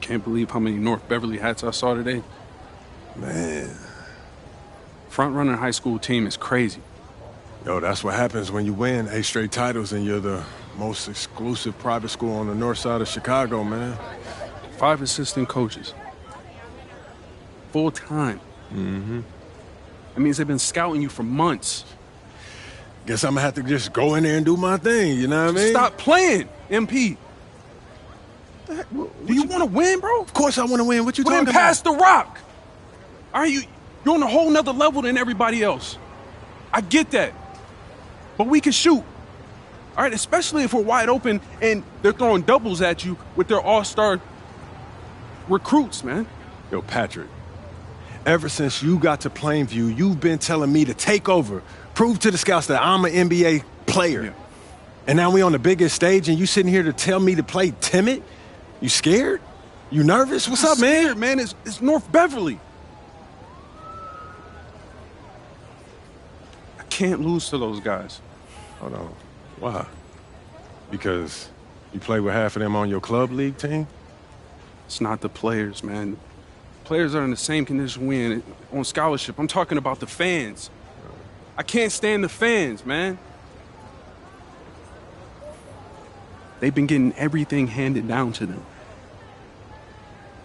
Can't believe how many North Beverly hats I saw today. Man. Front-runner high school team is crazy. Yo, that's what happens when you win 8 straight titles and you're the most exclusive private school on the north side of Chicago, man. 5 assistant coaches. Full time. Mm-hmm. That means they've been scouting you for months. Guess I'm gonna have to just go in there and do my thing, you know what I mean? Stop playing, MP. Do you want to win, bro? Of course I want to win. What you talking then about? pass the rock. All right, you're on a whole nother level than everybody else. I get that. But we can shoot. All right, especially if we're wide open and they're throwing doubles at you with their all-star recruits, man. Yo, Patrick, ever since you got to Plainview, you've been telling me to take over, prove to the scouts that I'm an NBA player. Yeah. And now we on the biggest stage and you sitting here to tell me to play timid? You scared? You nervous? What's up, man? Scared, man. It's North Beverly. I can't lose to those guys. Hold on. Why? Because you play with half of them on your club league team? It's not the players, man. Players are in the same condition we in on scholarship. I'm talking about the fans. I can't stand the fans, man. They've been getting everything handed down to them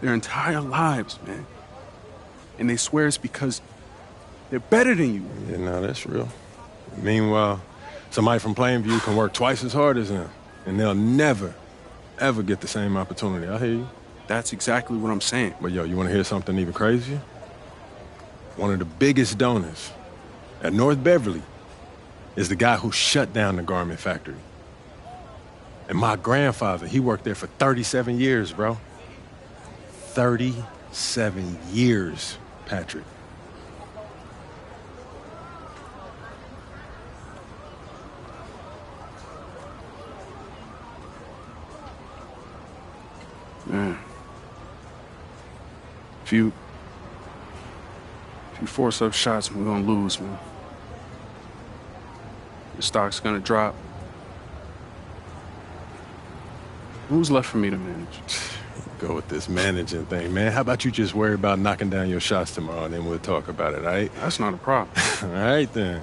their entire lives, man. And they swear it's because they're better than you. Yeah, no, that's real. Meanwhile, somebody from Plainview can work twice as hard as them, and they'll never, ever get the same opportunity. I hear you. That's exactly what I'm saying. But yo, you want to hear something even crazier? One of the biggest donors at North Beverly is the guy who shut down the garment factory. And my grandfather, he worked there for 37 years, bro. 37 years, Patrick. Man. If you force up shots, we're gonna lose, man. The stock's gonna drop. Who's left for me to manage? Go with this managing thing, man. How about you just worry about knocking down your shots tomorrow, and then we'll talk about it, all right? That's not a problem. All right, then.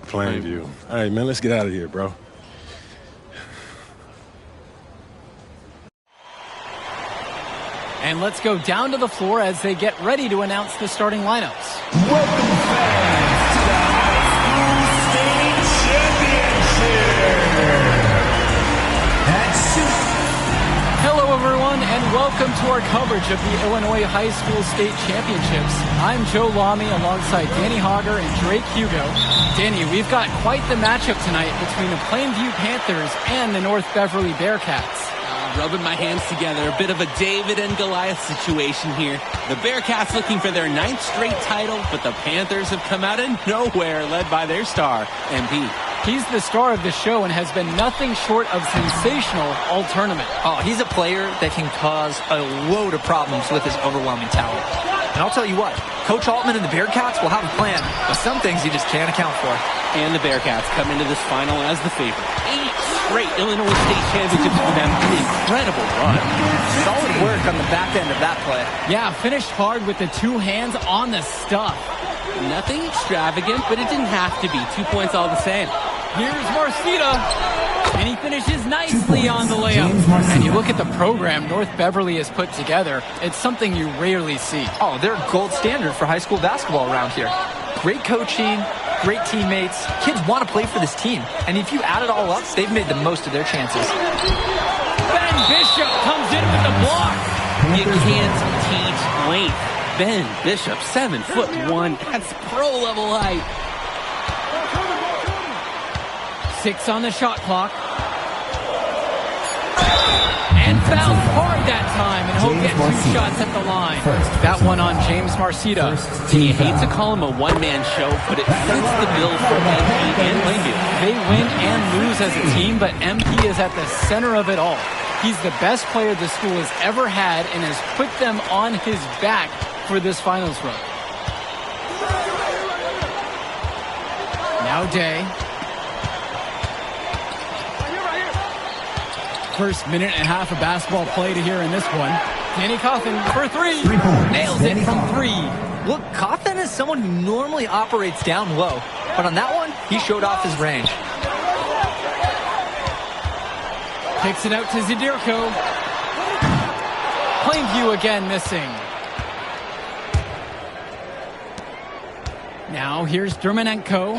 Plainview. All right, man, let's get out of here, bro. And let's go down to the floor as they get ready to announce the starting lineups. Welcome, fans, to the High School State Championship. Hello, everyone, and welcome to our coverage of the Illinois High School State Championships. I'm Joe Lamy alongside Danny Hogger and Drake Hugo. Danny, we've got quite the matchup tonight between the Plainview Panthers and the North Beverly Bearcats. Rubbing my hands together, a bit of a David and Goliath situation here. The Bearcats looking for their 9th straight title, but the Panthers have come out of nowhere, led by their star, MP. He's the star of the show and has been nothing short of sensational all tournament. Oh, he's a player that can cause a load of problems with his overwhelming talent. And I'll tell you what, Coach Altman and the Bearcats will have a plan, but some things you just can't account for. And the Bearcats come into this final as the favorite. 8 straight Illinois State championships for them. An incredible run. Solid work on the back end of that play. Yeah, finished hard with the 2 hands on the stuff. Nothing extravagant, but it didn't have to be. 2 points all the same. Here's Marcita, and he finishes nicely on the layup. And you look at the program North Beverly has put together, it's something you rarely see. Oh, they're gold standard for high school basketball around here. Great coaching, great teammates. Kids want to play for this team. And if you add it all up, they've made the most of their chances. Ben Bishop comes in with the block. You can't teach length. Ben Bishop, 7'1". That's pro-level height. 6 on the shot clock. And fouled hard that time, and he'll get 2 shots at the line. That one on James Marcita. You hate to call him a one-man show, but it fits the bill for MP and Plainview. They win and lose as a team, but MP is at the center of it all. He's the best player the school has ever had and has put them on his back for this finals run. Now Day. First minute and a half of basketball played here in this one. Danny Cawthon for three. 3 points. Nails it from three. Look, Cawthon is someone who normally operates down low, but on that one, he showed off his range. Kicks it out to Zadirko. Plainview again missing. Now here's Dermanenko.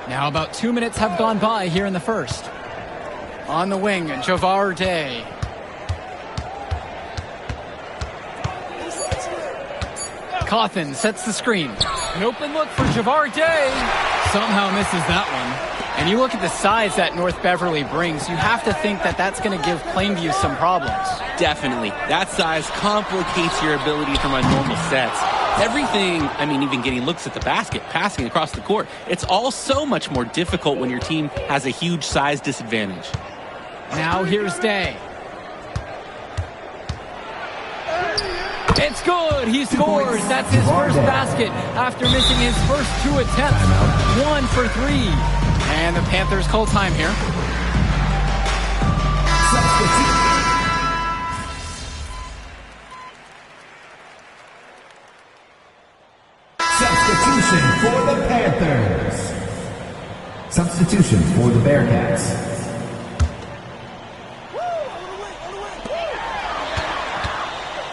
Now about 2 minutes have gone by here in the first. On the wing, Javar Day. Cawthon sets the screen. An open look for Javar Day. Somehow misses that one. And you look at the size that North Beverly brings, you have to think that that's going to give Plainview some problems. Definitely. That size complicates your ability to run normal sets. Everything, I mean, even getting looks at the basket, passing across the court, it's all so much more difficult when your team has a huge size disadvantage. Now here's Day. It's good. He scores. That's his first basket after missing his first 2 attempts. 1 for 3. And the Panthers call time here. Substitution for the Panthers. Substitution for the Bearcats.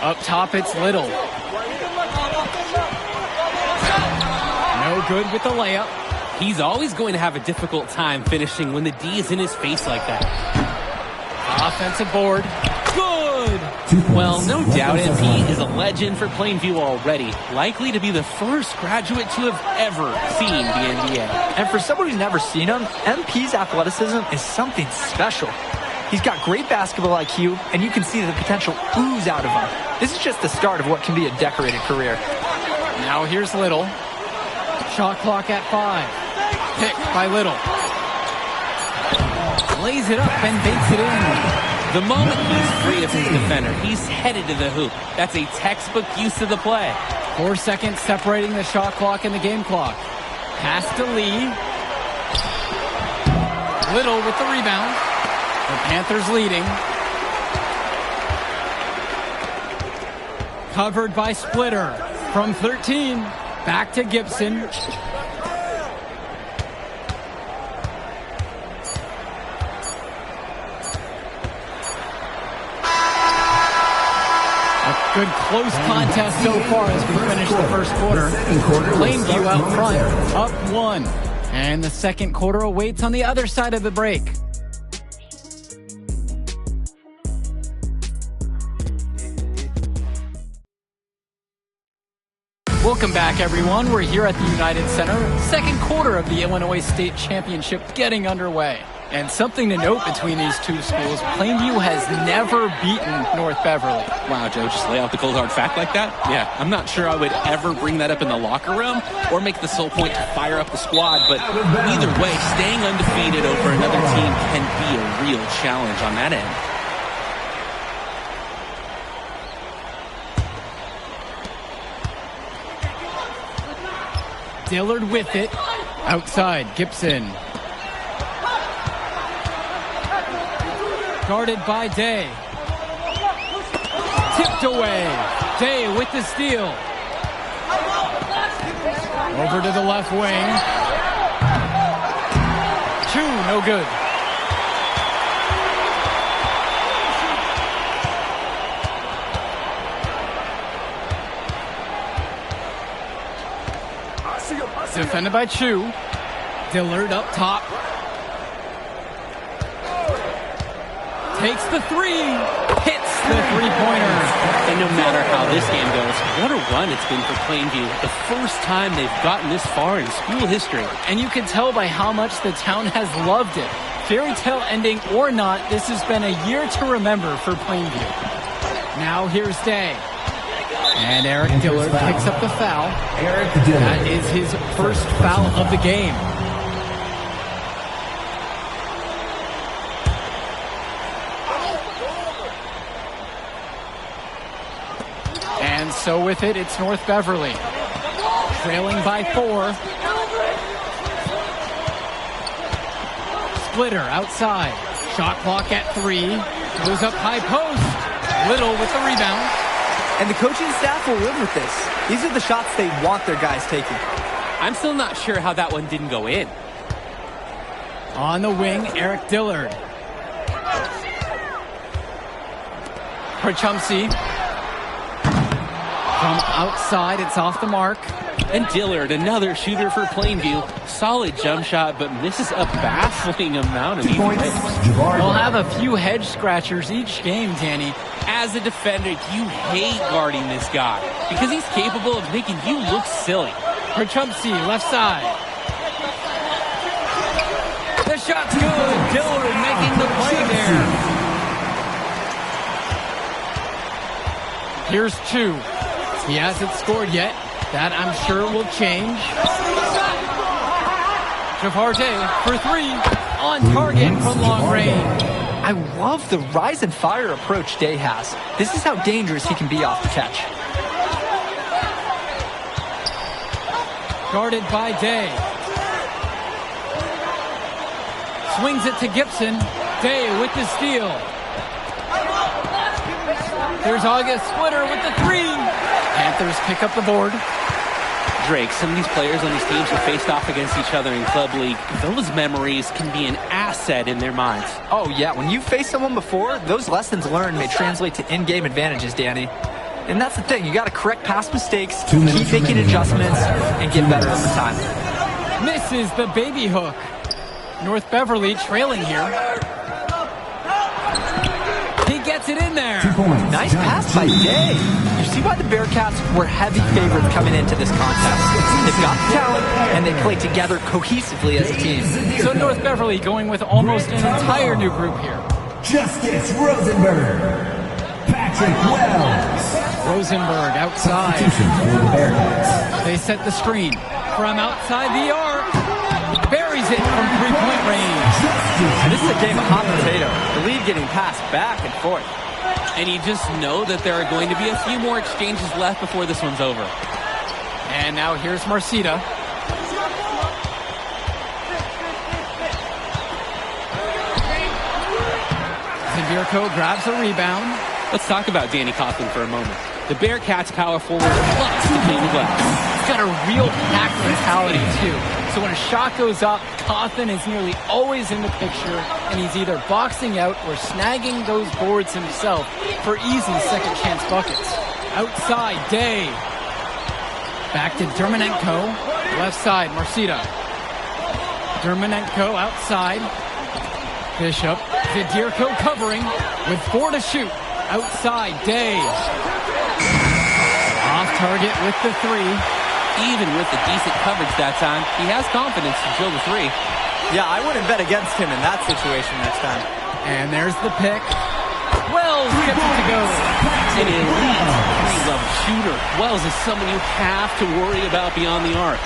Up top, it's Little. No good with the layup. He's always going to have a difficult time finishing when the D is in his face like that. Offensive board. Good. 2 points. Well, no doubt MP is a legend for Plainview already. Likely to be the first graduate to have ever seen the NBA. And for someone who's never seen him, MP's athleticism is something special. He's got great basketball IQ, and you can see the potential ooze out of him. This is just the start of what can be a decorated career. Now here's Little. Shot clock at 5. Pick by Little. Lays it up and banks it in. The moment he's free of his defender, he's headed to the hoop. That's a textbook use of the play. 4 seconds separating the shot clock and the game clock. Pass to Lee. Little with the rebound. The Panthers leading. Covered by Splitter. From 13, back to Gibson. A good close contest so far as we finish the first quarter. Plainview out front, up 1. And the second quarter awaits on the other side of the break. Welcome back, everyone. We're here at the United Center. Second quarter of the Illinois State Championship getting underway. And something to note between these two schools, Plainview has never beaten North Beverly. Wow, Joe, just lay out the cold hard fact like that? Yeah, I'm not sure I would ever bring that up in the locker room or make the sole point to fire up the squad, but either way, staying undefeated over another team can be a real challenge on that end. Dillard with it. Outside, Gibson. Guarded by Day. Tipped away. Day with the steal. Over to the left wing. 2, no good. Defended by Chu. Dillard up top. Takes the 3. Hits the 3-pointer. And no matter how this game goes, what a run it's been for Plainview. The first time they've gotten this far in school history. And you can tell by how much the town has loved it. Fairy tale ending or not, this has been a year to remember for Plainview. Now here's Day. And Eric Dillard picks up the foul. Eric Dillard. That is his first foul of the game. And so with it, it's North Beverly. Trailing by 4. Splitter outside. Shot clock at 3. Goes up high post. Little with the rebound. And the coaching staff will live with this. These are the shots they want their guys taking. I'm still not sure how that one didn't go in. On the wing, Eric Dillard. For Chumsey. From outside, it's off the mark. And Dillard, another shooter for Plainview. Solid jump shot, but misses a baffling amount of easy Points, hits. Jabbar. We'll have a few head scratchers each game, Danny. As a defender, you hate guarding this guy because he's capable of making you look silly. For Chumsey, left side. The shot's good. Dillard making the play there. Here's 2. He hasn't scored yet. That, I'm sure, will change. Javarte for 3. On target from long range. I love the rise and fire approach Day has. This is how dangerous he can be off the catch. Guarded by Day. Swings it to Gibson. Day with the steal. There's August Splitter with the 3. Panthers pick up the board. Drake, some of these players on these teams have faced off against each other in Club League. Those memories can be an asset in their minds. Oh yeah, when you've faced someone before, those lessons learned may translate to in-game advantages, Danny. And that's the thing, you gotta correct past mistakes, keep making adjustments, and get better over time. Misses the baby hook. North Beverly trailing here. He gets it in there. 2 points. Nice pass by Day. You see why the Bearcats were heavy favorites coming into this contest. They've got the talent, and they play together cohesively as a team. So North Beverly going with almost an entire new group here. Justice Rosenberg. Patrick Wells. Rosenberg outside. Substitution for the Bearcats. They set the screen from outside the arc. Buries it from 3-point range. This is a game of hot potato. The lead getting passed back and forth. And you just know that there are going to be a few more exchanges left before this one's over. And now here's Marcita. Zadirko grabs a rebound. Let's talk about Danny Coughlin for a moment. The Bearcats power forward loves to clean the glass. He's got a real pack mentality, too. So when a shot goes up, Coughlin is nearly always in the picture, and he's either boxing out or snagging those boards himself for easy second-chance buckets. Outside, Day. Back to Dermonenko. Left side, Marcita. Dermonenko outside. Bishop. Zadirko covering with 4 to shoot. Outside, Day. Off target with the 3. Even with the decent coverage that time, he has confidence to drill the 3. Yeah, I wouldn't bet against him in that situation next time. And there's the pick. Wells gets it to go. An elite three-level shooter. Wells is someone you have to worry about beyond the arc.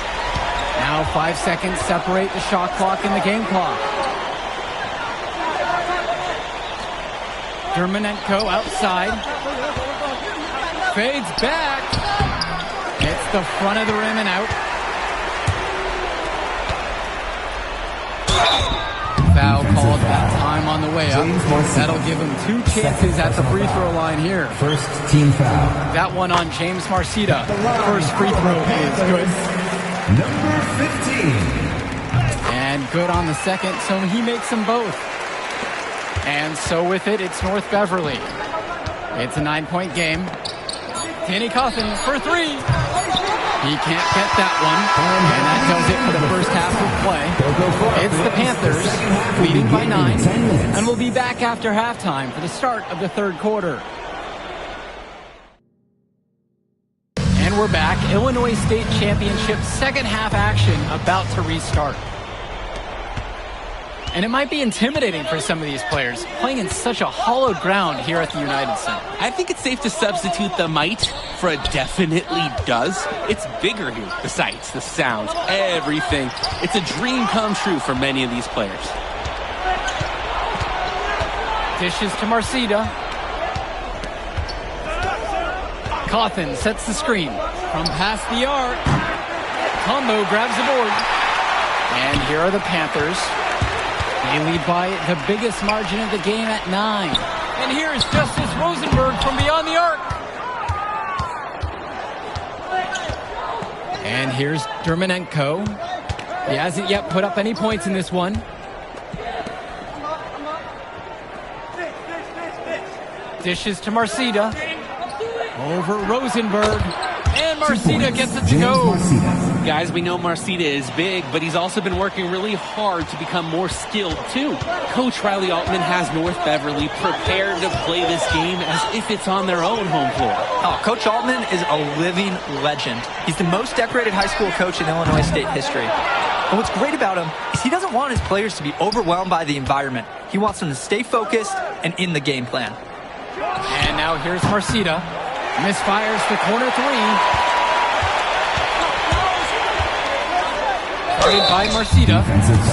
Now 5 seconds separate the shot clock and the game clock. Dermonenko outside. Fades back. Hits the front of the rim and out. Foul called that time on the way up. That'll give him 2 chances at the free throw line here. First team foul. That one on James Marcita. First free throw is good. Number 15. And good on the second, so he makes them both. And so with it, it's North Beverly. It's a 9-point game. Danny Coughlin for 3. He can't get that one. And that does it for the first half of play. It's the Panthers leading by 9. And we'll be back after halftime for the start of the third quarter. And we're back. Illinois State Championship second half action about to restart. And it might be intimidating for some of these players, playing in such a hollowed ground here at the United Center. I think it's safe to substitute the might for a definitely does. It's bigger here. The sights, the sounds, everything. It's a dream come true for many of these players. Dishes to Marcita. Coughlin sets the screen from past the arc. Combo grabs the board. And here are the Panthers. They lead by the biggest margin of the game at 9. And here's Justice Rosenberg from beyond the arc. And here's Dermonenko. He hasn't yet put up any points in this one. Dishes to Marcida. Over Rosenberg. And Marcida gets it to go. Guys, we know Marcida is big, but he's also been working really hard to become more skilled, too. Coach Riley Altman has North Beverly prepared to play this game as if it's on their own home floor. Oh, Coach Altman is a living legend. He's the most decorated high school coach in Illinois State history. And what's great about him is he doesn't want his players to be overwhelmed by the environment. He wants them to stay focused and in the game plan. And now here's Marcida. Misfires the corner 3. Guarded by Marcida.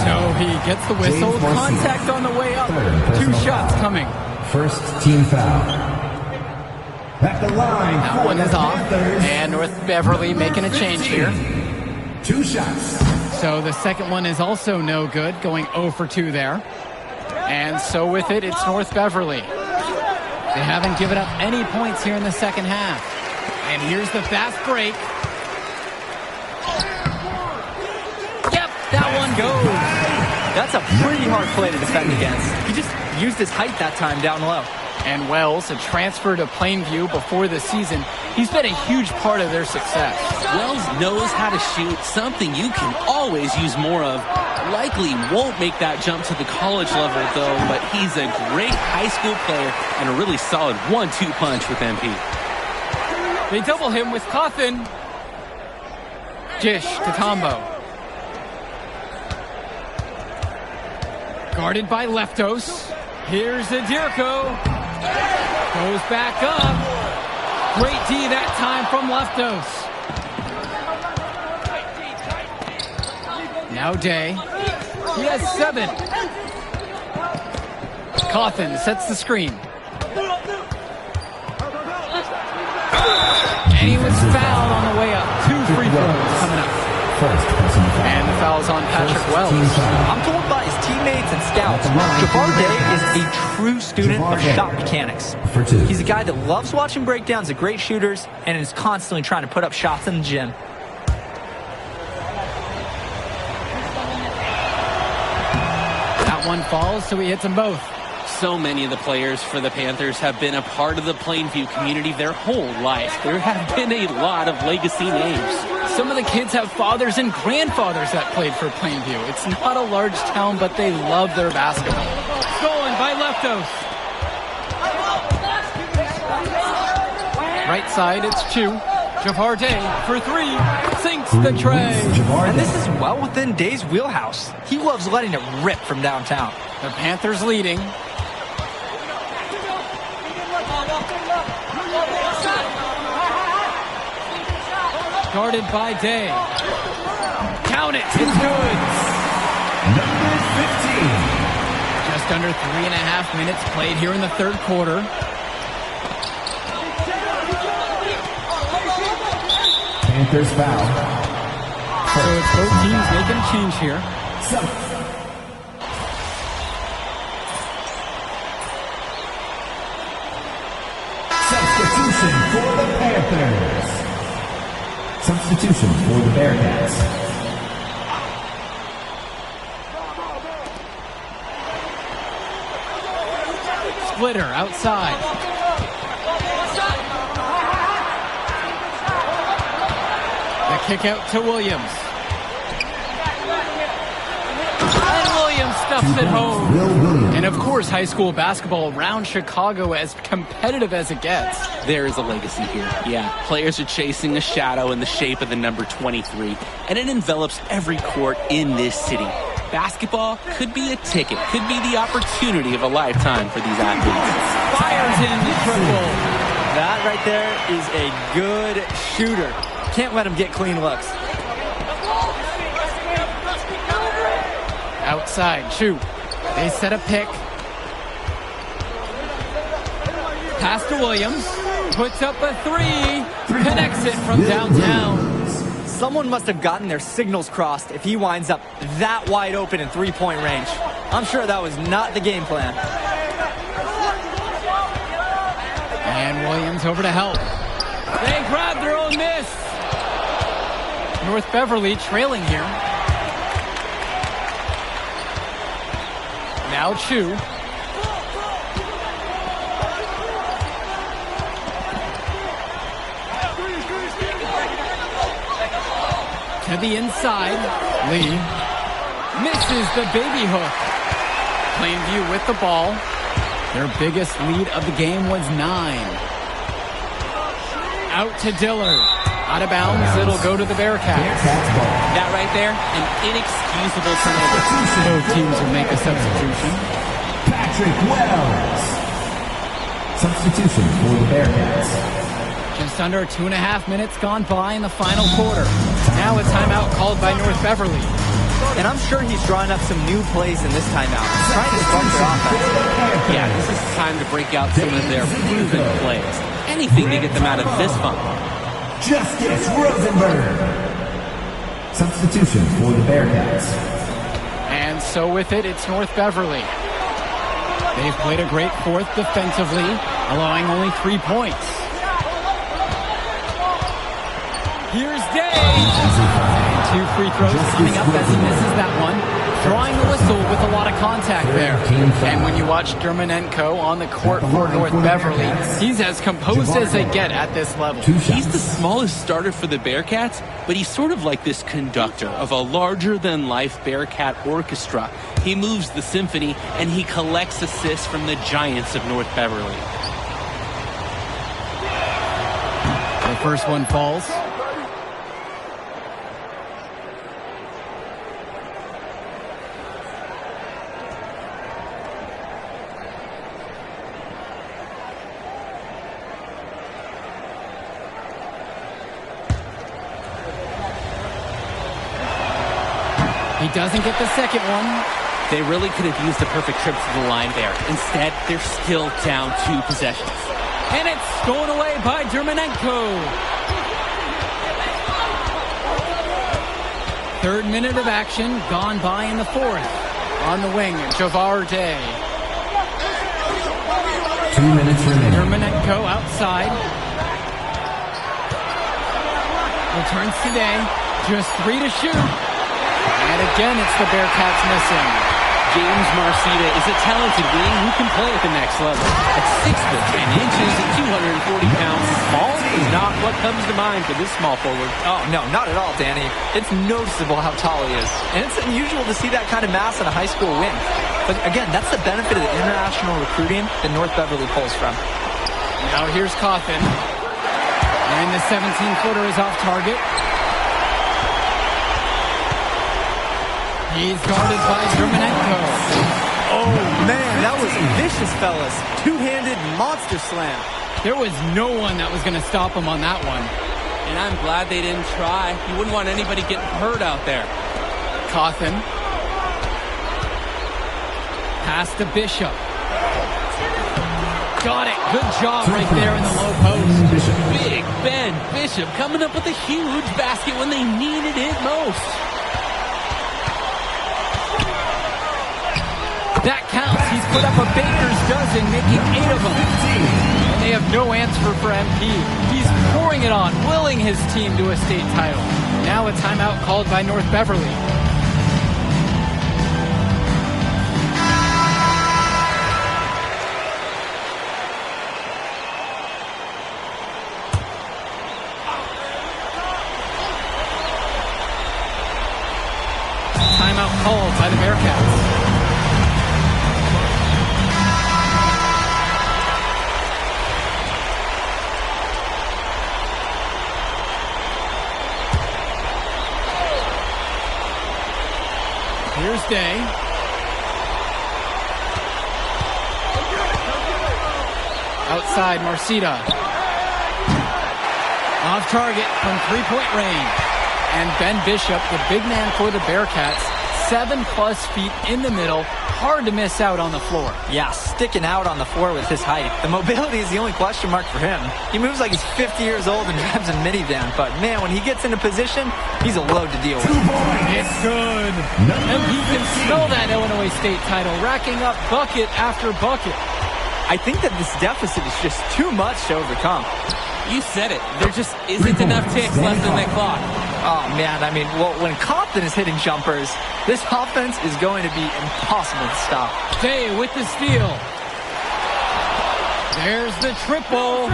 So he gets the whistle. Contact on the way up. 2 shots coming. First team foul. At the line. That one is off. And North Beverly making a change here. 2 shots. So the second one is also no good, going 0 for 2 there. And so with it, it's North Beverly. They haven't given up any points here in the second half. And here's the fast break. Yep, that one goes. That's a pretty hard play to defend against. He just used his height that time down low. And Wells, a transfer to Plainview before the season, he's been a huge part of their success. Wells knows how to shoot, something you can always use more of. Likely won't make that jump to the college level, though, but he's a great high school player and a really solid 1-2 punch with MP. They double him with Cawthon. Dish to Tombo. Guarded by Leftos. Here's Adirko. Goes back up. Great D that time from Leftos. Now Day. He has 7. Cawthon sets the screen. And he was fouled on the way up. 2 free throws coming up. And the foul's on Patrick Wells. I'm told by his teammates and scouts, Jabbar Day is a true student of shot mechanics. He's a guy that loves watching breakdowns of great shooters and is constantly trying to put up shots in the gym. That one falls, so he hits them both. So many of the players for the Panthers have been a part of the Plainview community their whole life. There have been a lot of legacy names. Some of the kids have fathers and grandfathers that played for Plainview. It's not a large town, but they love their basketball. Stolen by Leftos. Right side, it's Chu. Jabbar Day for 3. Sinks the tray. And this is well within Day's wheelhouse. He loves letting it rip from downtown. The Panthers leading. Guarded by Day. Count it. It's good. Number 15. Just under 3.5 minutes played here in the third quarter. Panthers foul. So it's both teams making a change here. Substitution for the Panthers. Substitution for the Bearcats. Splitter outside. The kick out to Williams. And Williams stuffs it home. And of course, high school basketball around Chicago as competitive as it gets. There is a legacy here. Yeah, players are chasing a shadow in the shape of the number 23, and it envelops every court in this city. Basketball could be a ticket, could be the opportunity of a lifetime for these athletes. Fires in the triple. That right there is a good shooter. Can't let him get clean looks. Outside, Chu. They set a pick. Pass to Williams. Puts up a 3. Connects it from downtown. Someone must have gotten their signals crossed if he winds up that wide open in three-point range. I'm sure that was not the game plan. And Williams over to help. They grab their own miss. North Beverly trailing here. Now Chu. To the inside. Lee misses the baby hook. Plainview with the ball. Their biggest lead of the game was 9. Out to Dillard. Out of bounds. It'll go to the Bearcats. That right there, an inexcusable turnover. Both teams will make a substitution. Patrick Wells. Substitution for the Bearcats. Just under 2.5 minutes gone by in the final quarter. Now a timeout called by North Beverly. And I'm sure he's drawing up some new plays in this timeout, trying to spark their offense. Yeah, this is time to break out some of their proven plays. Anything to get them out of this funk. Justice Rosenberg. Substitution for the Bearcats. And so with it, it's North Beverly. They've played a great fourth defensively, allowing only 3 points. Here's Day. And 2 free throws coming up as he misses that one. Drawing the whistle with a lot of contact there. And when you watch Dermonenko on the court for North Beverly, he's as composed as they get at this level. He's the smallest starter for the Bearcats, but he's sort of like this conductor of a larger-than-life Bearcat orchestra. He moves the symphony, and he collects assists from the giants of North Beverly. The first one falls. He doesn't get the second one. They really could have used the perfect trip to the line there. Instead, they're still down 2 possessions. And it's stolen away by Dermonenko. 3rd minute of action gone by in the 4th. On the wing, Javar Day. 2 minutes remaining. Dermonenko outside. Returns today. Just 3 to shoot. And again, it's the Bearcats missing. James Marcita is a talented wing who can play at the next level. At 6 foot 10 inches and 240 pounds, small is not what comes to mind for this small forward. Oh, no, not at all, Danny. It's noticeable how tall he is. And it's unusual to see that kind of mass in a high school wing. But again, that's the benefit of the international recruiting that North Beverly pulls from. Now here's Coffin. And the 17-footer is off target. He's guarded by Dermonenko. Oh, man, that was vicious, fellas. Two-handed monster slam. There was no one that was going to stop him on that one. And I'm glad they didn't try. You wouldn't want anybody getting hurt out there. Cawthon. Pass to Bishop. Got it. Good job right there in the low post. Big Ben Bishop coming up with a huge basket when they needed it most. That counts. He's put up a baker's dozen, making 8 of them. And they have no answer for MP. He's pouring it on, willing his team to a state title. Now a timeout called by North Beverly. Timeout called by the Bearcats. Here's Day. Outside, Marcita. Off target from 3-point range. And Ben Bishop, the big man for the Bearcats, 7+ feet in the middle, hard to miss out on the floor. Yeah, sticking out on the floor with his height. The mobility is the only question mark for him. He moves like he's 50 years old and drives a minivan, but man, when he gets into position, he's a load to deal with. It's good. And he can smell that Illinois State title, racking up bucket after bucket. I think that this deficit is just too much to overcome. You said it. There just isn't enough ticks left in that clock. Oh, man, I mean, well, when Compton is hitting jumpers, this offense is going to be impossible to stop. Day with the steal. There's the triple.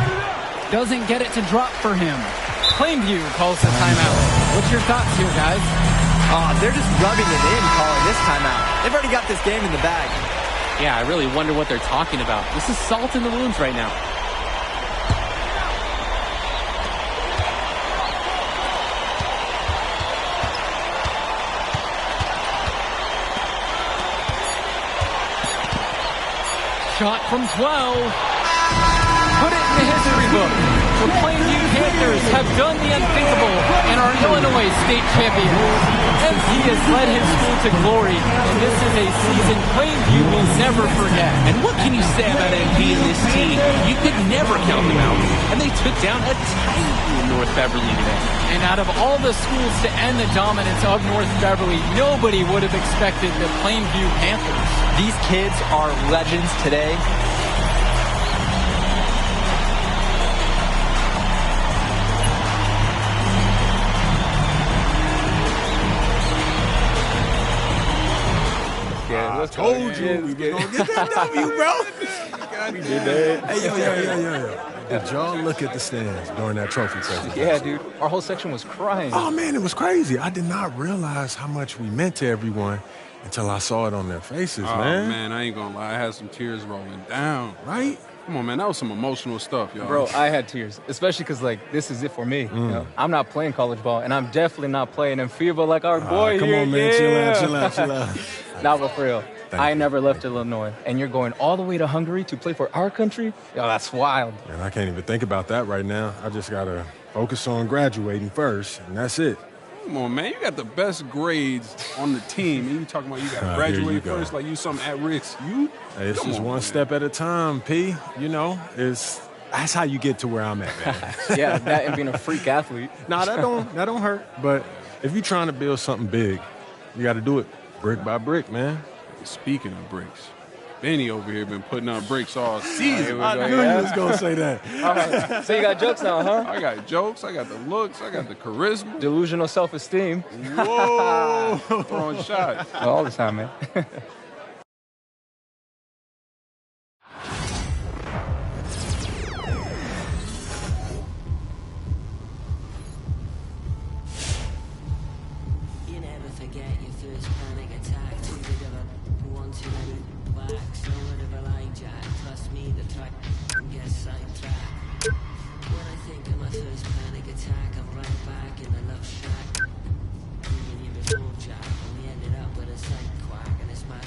Doesn't get it to drop for him. Plainview calls the timeout. What's your thoughts here, guys? They're just rubbing it in, calling this timeout. They've already got this game in the bag. Yeah, I really wonder what they're talking about. This is salt in the wounds right now. Shot from 12. Put it in the history book. The Plainview Panthers have done the unthinkable and are Illinois State champions. MP has led his school to glory, and this is a season Plainview will never forget. And what can you say about MP and this team? You could never count them out. And they took down a tiny North Beverly today. And out of all the schools to end the dominance of North Beverly, nobody would have expected the Plainview Panthers. These kids are legends today. I told you we were going to get that W, bro. We did that. Hey, yo. Did y'all look at the stands during that trophy presentation? Yeah, dude. Our whole section was crying. Oh, man, it was crazy. I did not realize how much we meant to everyone until I saw it on their faces, man. Oh, man, I ain't gonna lie. I had some tears rolling down. Right? Come on, man. That was some emotional stuff, y'all. Bro, I had tears, especially because, like, this is it for me. You know? I'm not playing college ball, and I'm definitely not playing in FIBA like our boy come here. on, man. Yeah. Chill out. Nah, but for real. Thank I you. never left Illinois, and you're going all the way to Hungary to play for our country? Yo, that's wild. And I can't even think about that right now. I just got to focus on graduating first, and that's it. Come on, man. You got the best grades on the team, and you talking about you got to Here graduate you go. first like you something at risk. You? Hey, it's Come just on, one man. step at a time, P. You know, that's how you get to where I'm at, man. Yeah, that and being a freak athlete. Nah, that don't hurt. But if you're trying to build something big, you got to do it brick by brick, man. Speaking of bricks, Benny over here been putting up bricks all season. I knew you was gonna say that. All right. So you got jokes now, huh? I got jokes, I got the looks, I got the charisma. Delusional self-esteem. Whoa! Throwing shots. All the time, man. You never forget your first panic attack. Too big of a one too many blacks. So whatever line jack. Plus me, the track gets sidetracked. When I think of my first panic attack, I'm right back in the love shack. 3 million before Jack, and we ended up with a side quack and it's my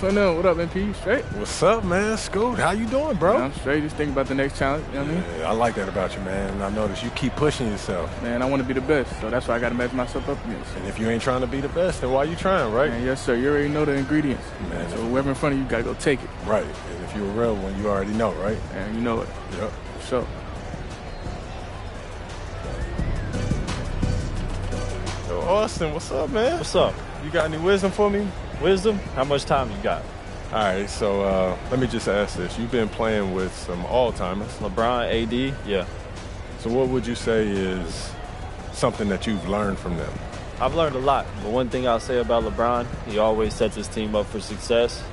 What up, MP? Straight? What's up, man? Scoot, how you doing, bro? Yeah, I'm straight. Just thinking about the next challenge. You know what I mean? Yeah, I like that about you, man. I notice you keep pushing yourself. Man, I want to be the best, so that's why I got to match myself up against. And if you ain't trying to be the best, then why you trying, right? Man, yes, sir. You already know the ingredients. Man, so whoever in front of you, got to go take it. Right. And if you're a real one, you already know, right? And you know it. Yep. For sure. Yo, Austin, what's up, man? What's up? You got any wisdom for me? Wisdom? How much time you got? All right, so let me just ask this. You've been playing with some all-timers. LeBron, AD, yeah. So what would you say is something that you've learned from them? I've learned a lot, but one thing I'll say about LeBron, he always sets his team up for success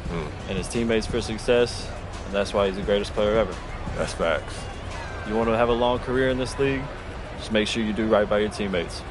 and his teammates for success, and that's why he's the greatest player ever. That's facts. You want to have a long career in this league, just make sure you do right by your teammates.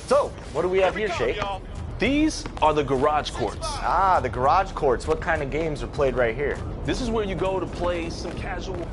So, what do we have here, Shay? These are the garage courts. Ah, the garage courts. What kind of games are played right here? This is where you go to play some casual.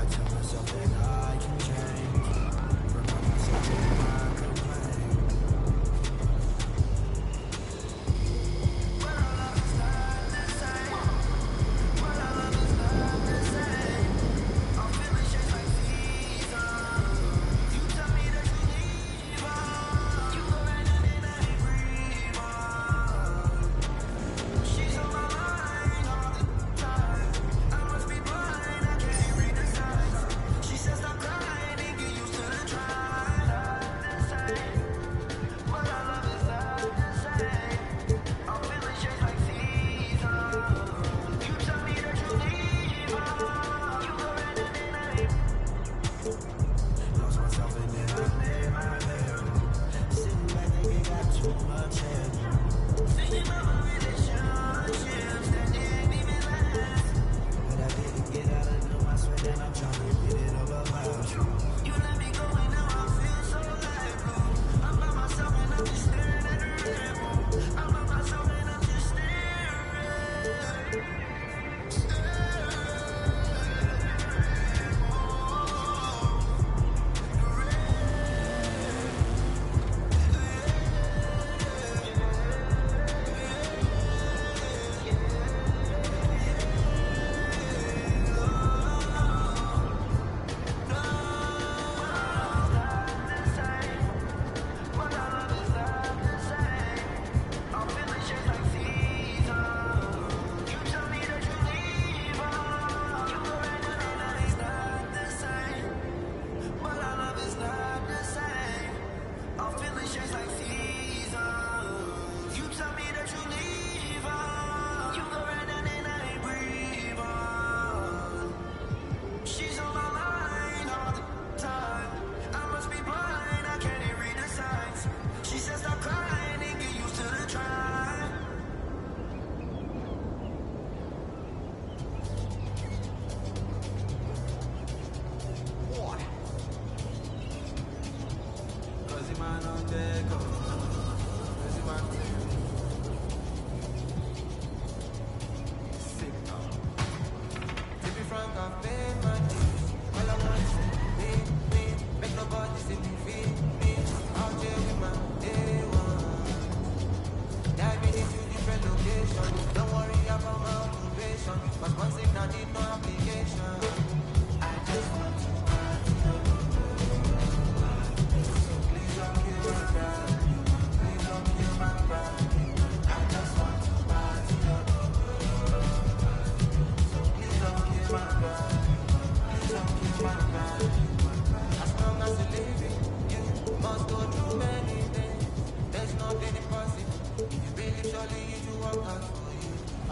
I tell myself that I can change.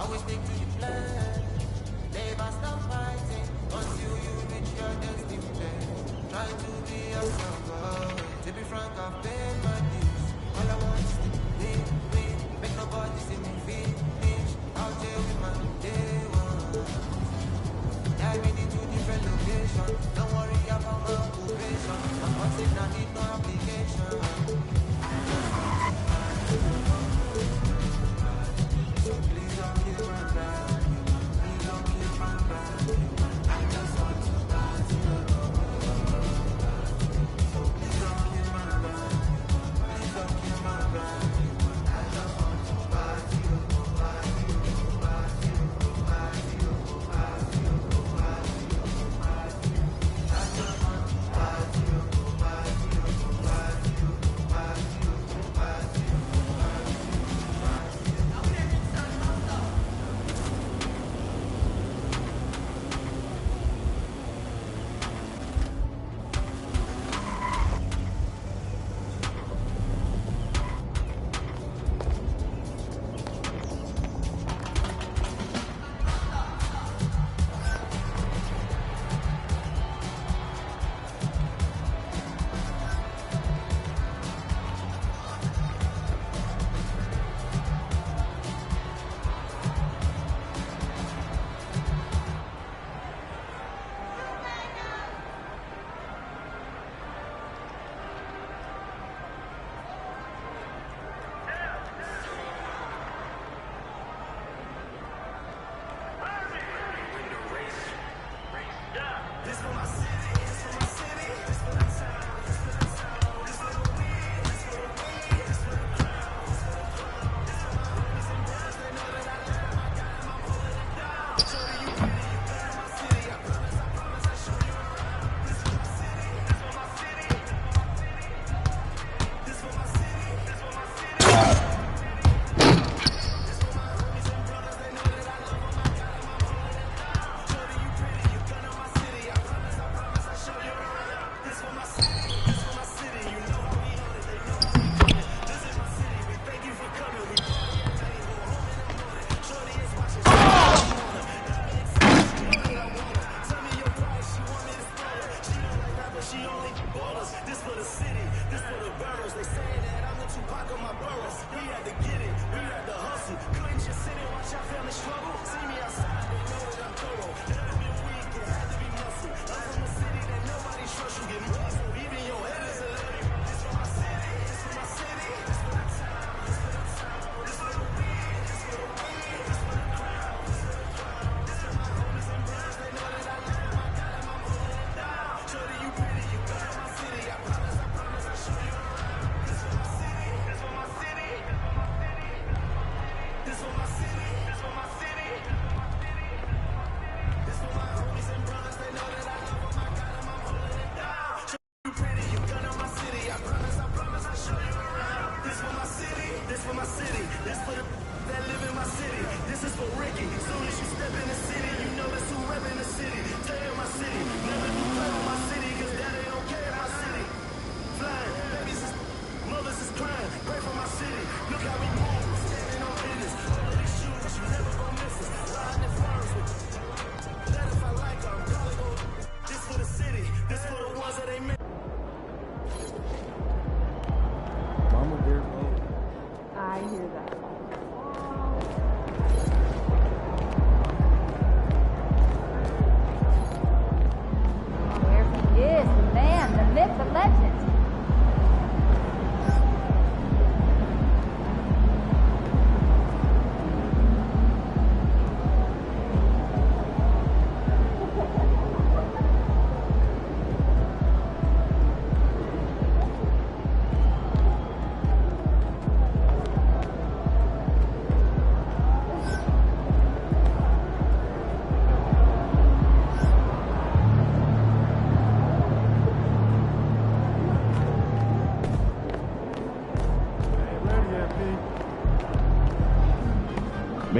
Always stick to your plan. Never stop fighting until you reach your destination. Try to be yourself. To be frank, I've paid my dues. All I want is to win, win. Make nobody see me finish. Out there with my day one. Dive into different locations. Don't worry about my occupation. I'm watching, I need no application. So please don't kill my vibe.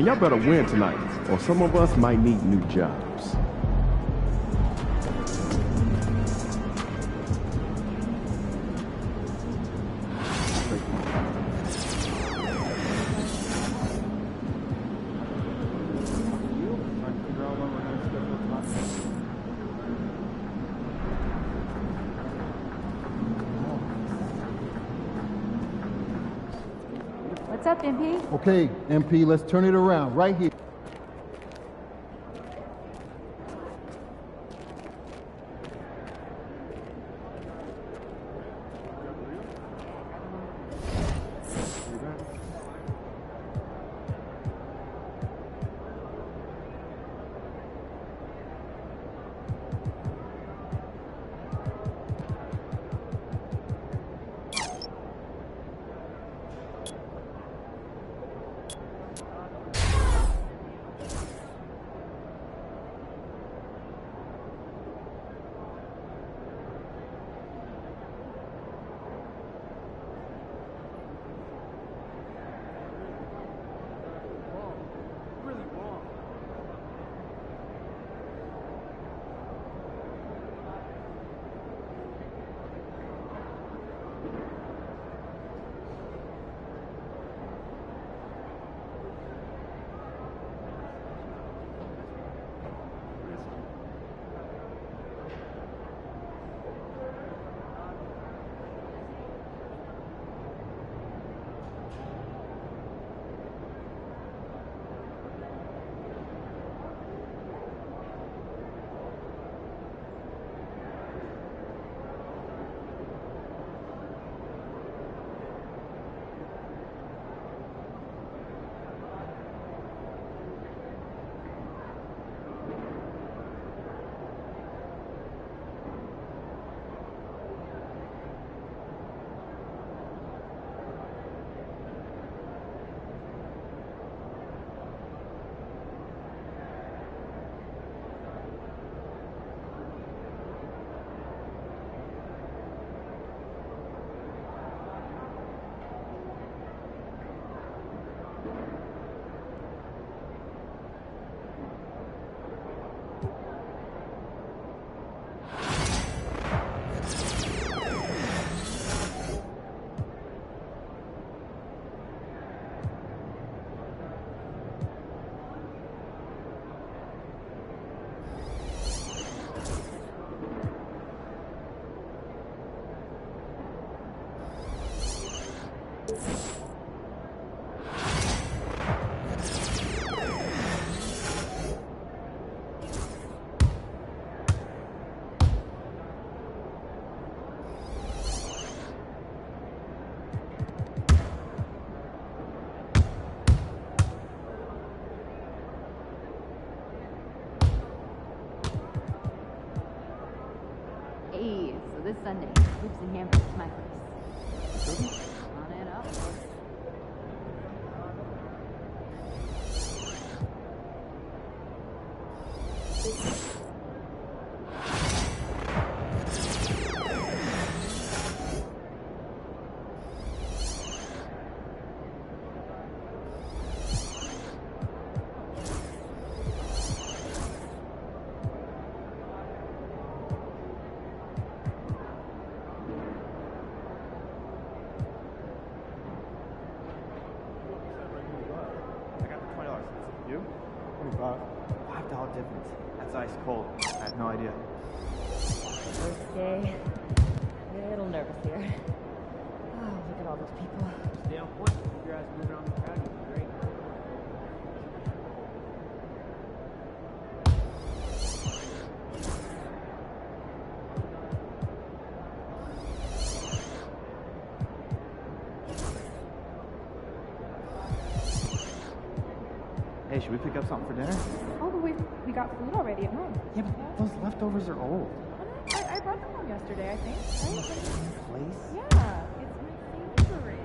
Man, y'all better win tonight, or some of us might need new jobs. What's up, MP? Okay, MP, let's turn it around right here. Hey, so this Sunday, hoops and hamburgers to my place. On it up. You? $5 difference. That's ice cold. I had no idea. First day, a little nervous here. Oh, look at all those people. Stay on point. Keep your eyes moving around the crowd. You'll be great. Hey, should we pick up something for dinner? Oh, but we got food already at home. Yeah, but those leftovers are old. I brought them home yesterday, I think. Right? Place? Yeah, it's my favorite.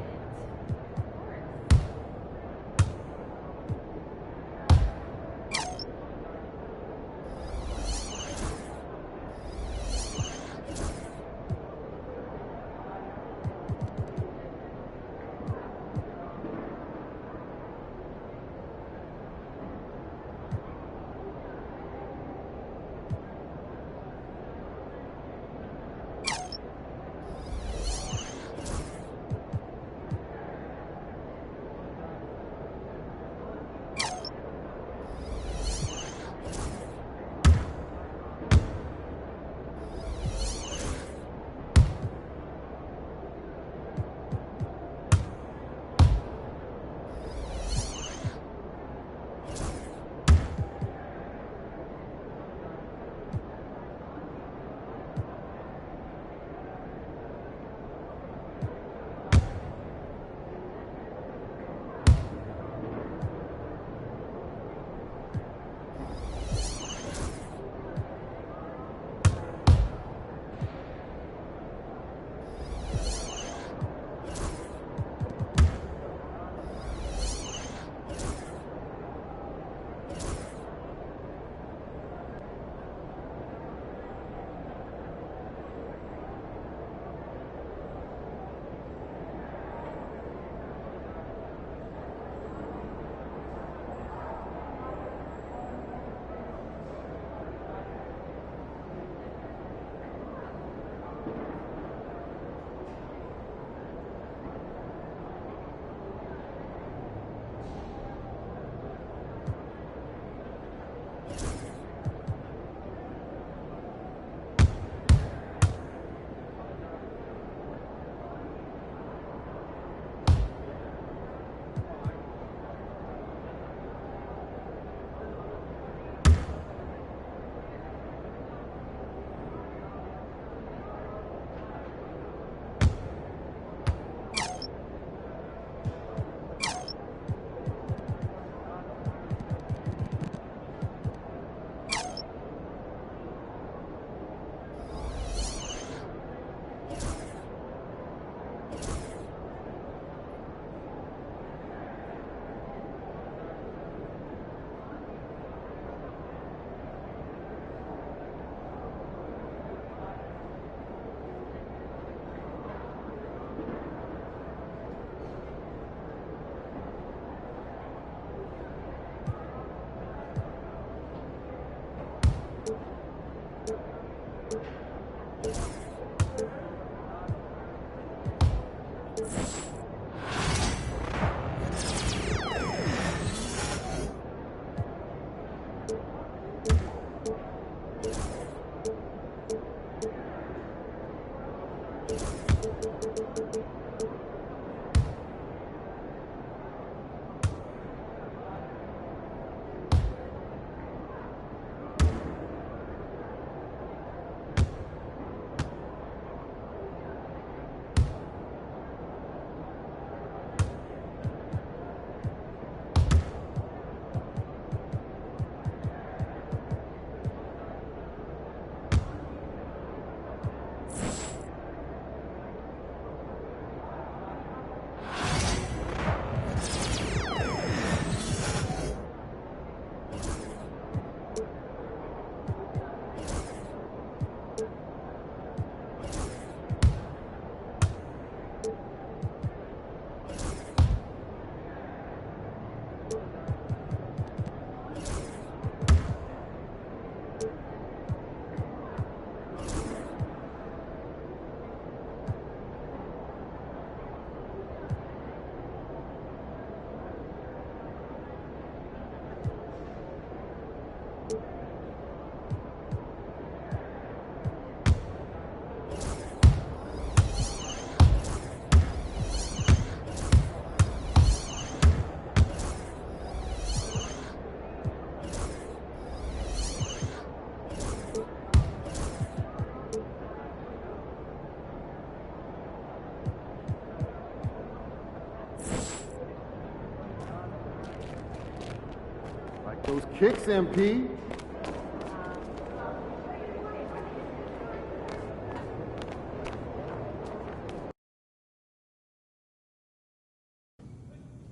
Those kicks, MP.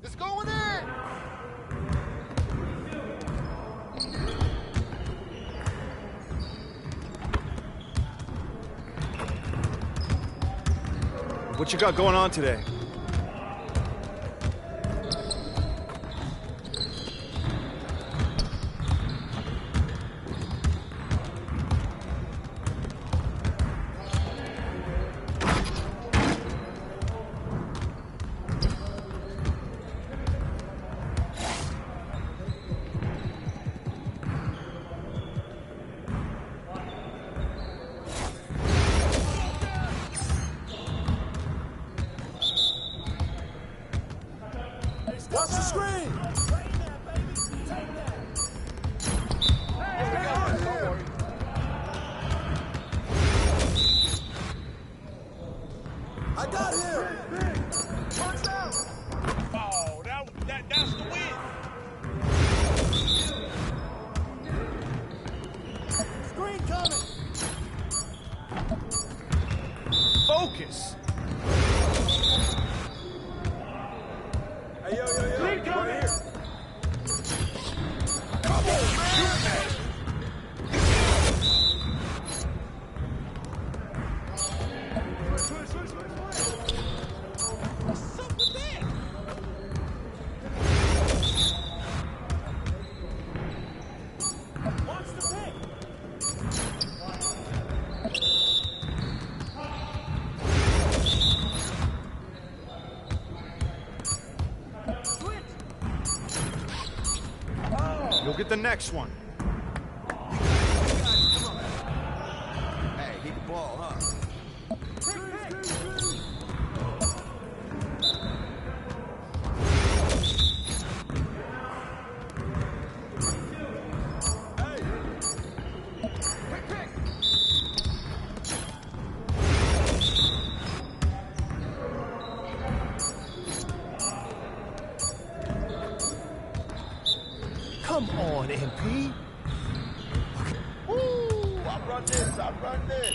It's going in! What you got going on today? Watch the screen! I got him! Punch out! Oh, that's the win! Screen coming! Focus! Hey, yo, screen coming! Here. Come on, man! What's up with that? Watch the pick! You'll get the next one. Hey, keep the ball, huh? Come on, MP. Woo! I run this.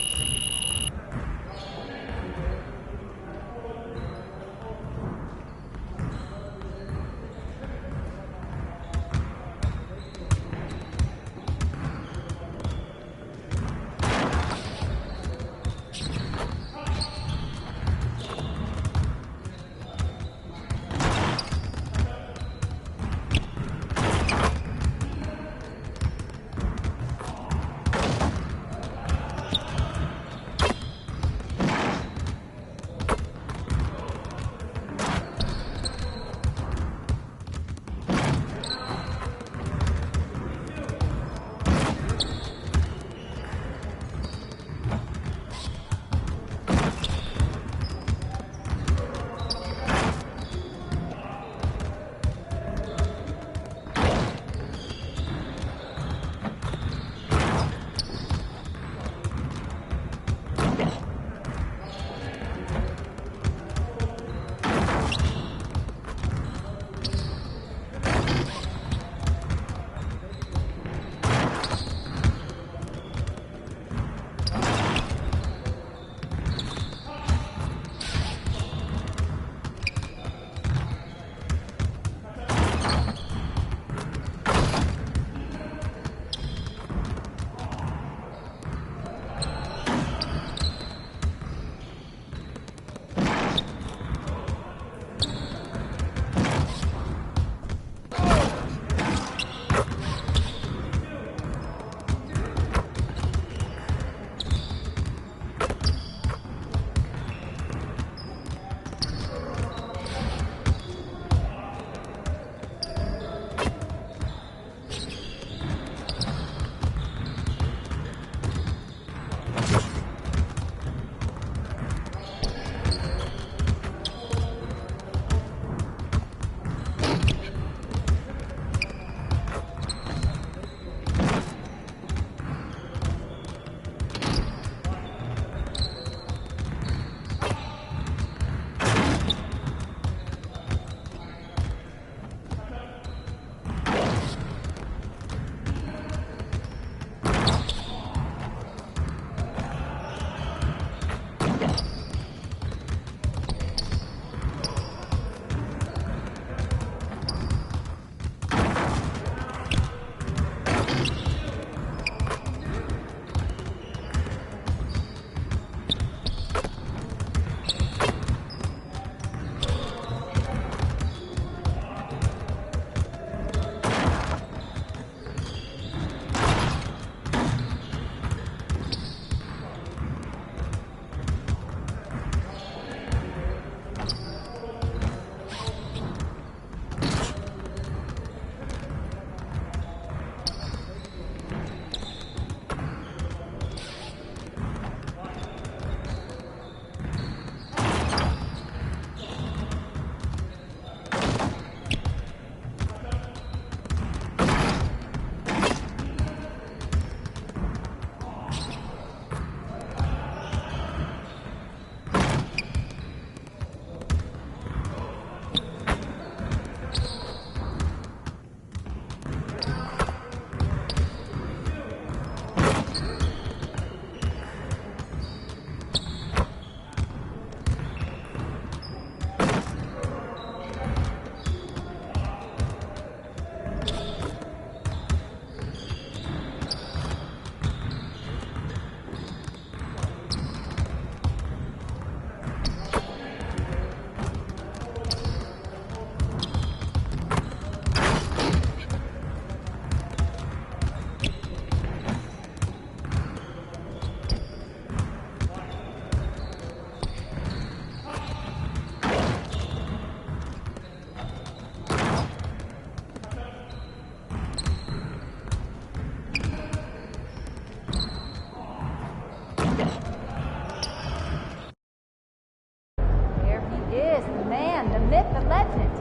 There he is, the man, the myth, the legend.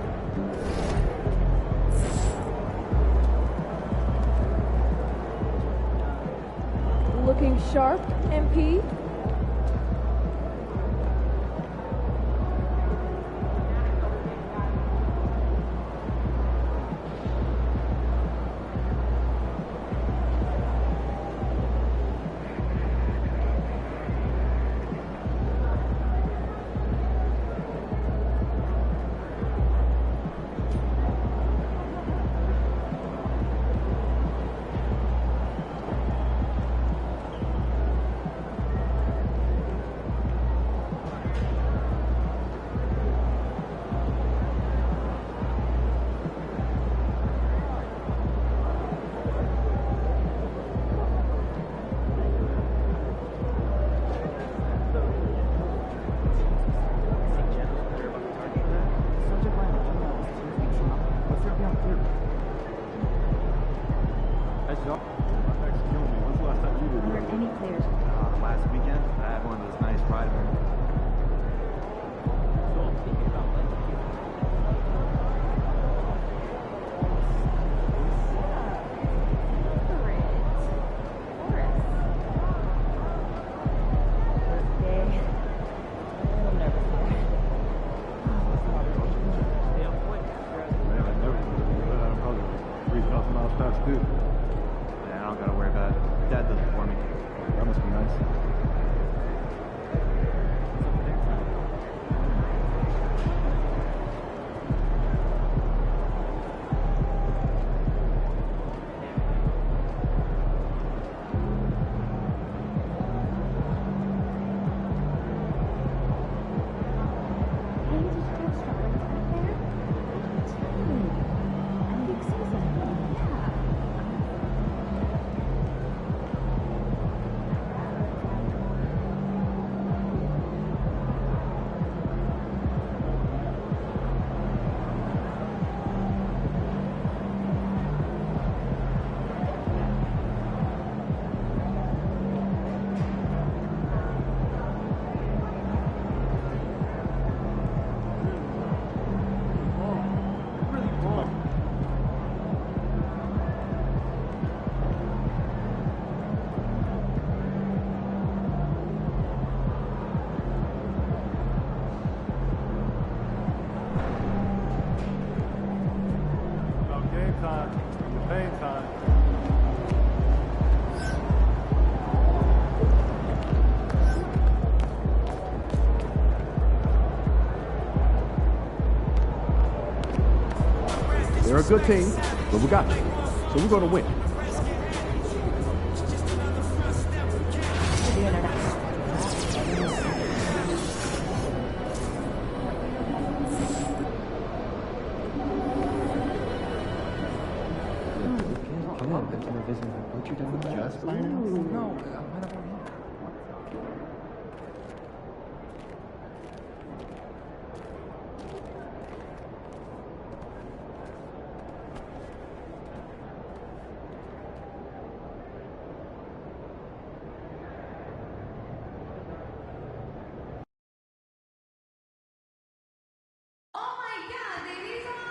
Looking sharp, MP. Any players? Last weekend, I had one of those nice pride events. Yeah, I don't gotta worry about it. Dad does it for me. That must be nice. They're a good team, but we got you. So we're going to win. Come on, go to the visit. What you doing? Just by now? No, I might have one.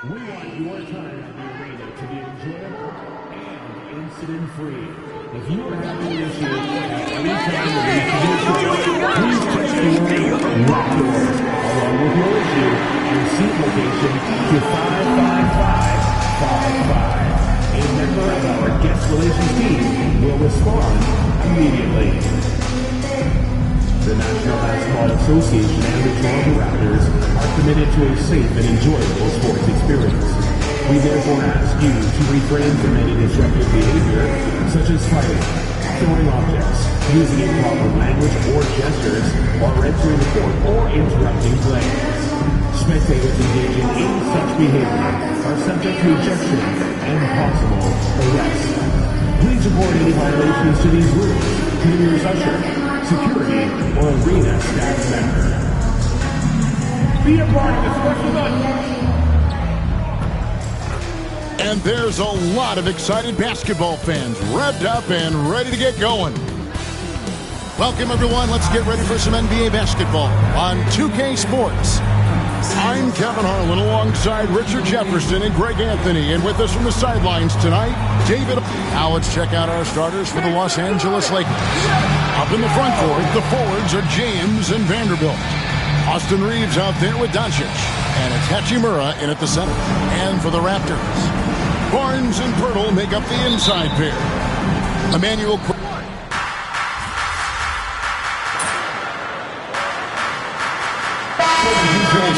We want your time at the arena to be enjoyable and incident-free. If you are having an issue at any time with these conditions, please text the word Lock Doors along with your issue and seat location to 55555. A member of our guest relations team will respond immediately. The National Basketball Association and the Toronto Raptors are committed to a safe and enjoyable sports experience. We therefore ask you to refrain from any disruptive behavior, such as fighting, throwing objects, using improper language or gestures, or entering the court or interrupting players. Spectators engaging in such behavior are subject to ejection and possible arrest. Please report any violations to these rules to the nearest usher, security, or arena staff member. Be a part of the special night. And there's a lot of excited basketball fans revved up and ready to get going. Welcome, everyone. Let's get ready for some NBA basketball on 2K Sports. I'm Kevin Harlan alongside Richard Jefferson and Greg Anthony. And with us from the sidelines tonight, David. Now let's check out our starters for the Los Angeles Lakers. Up in the front court, the forwards are James and Vanderbilt. Austin Reeves out there with Doncic. And it's Hachimura in at the center. And for the Raptors, Barnes and Pirtle make up the inside pair. Emmanuel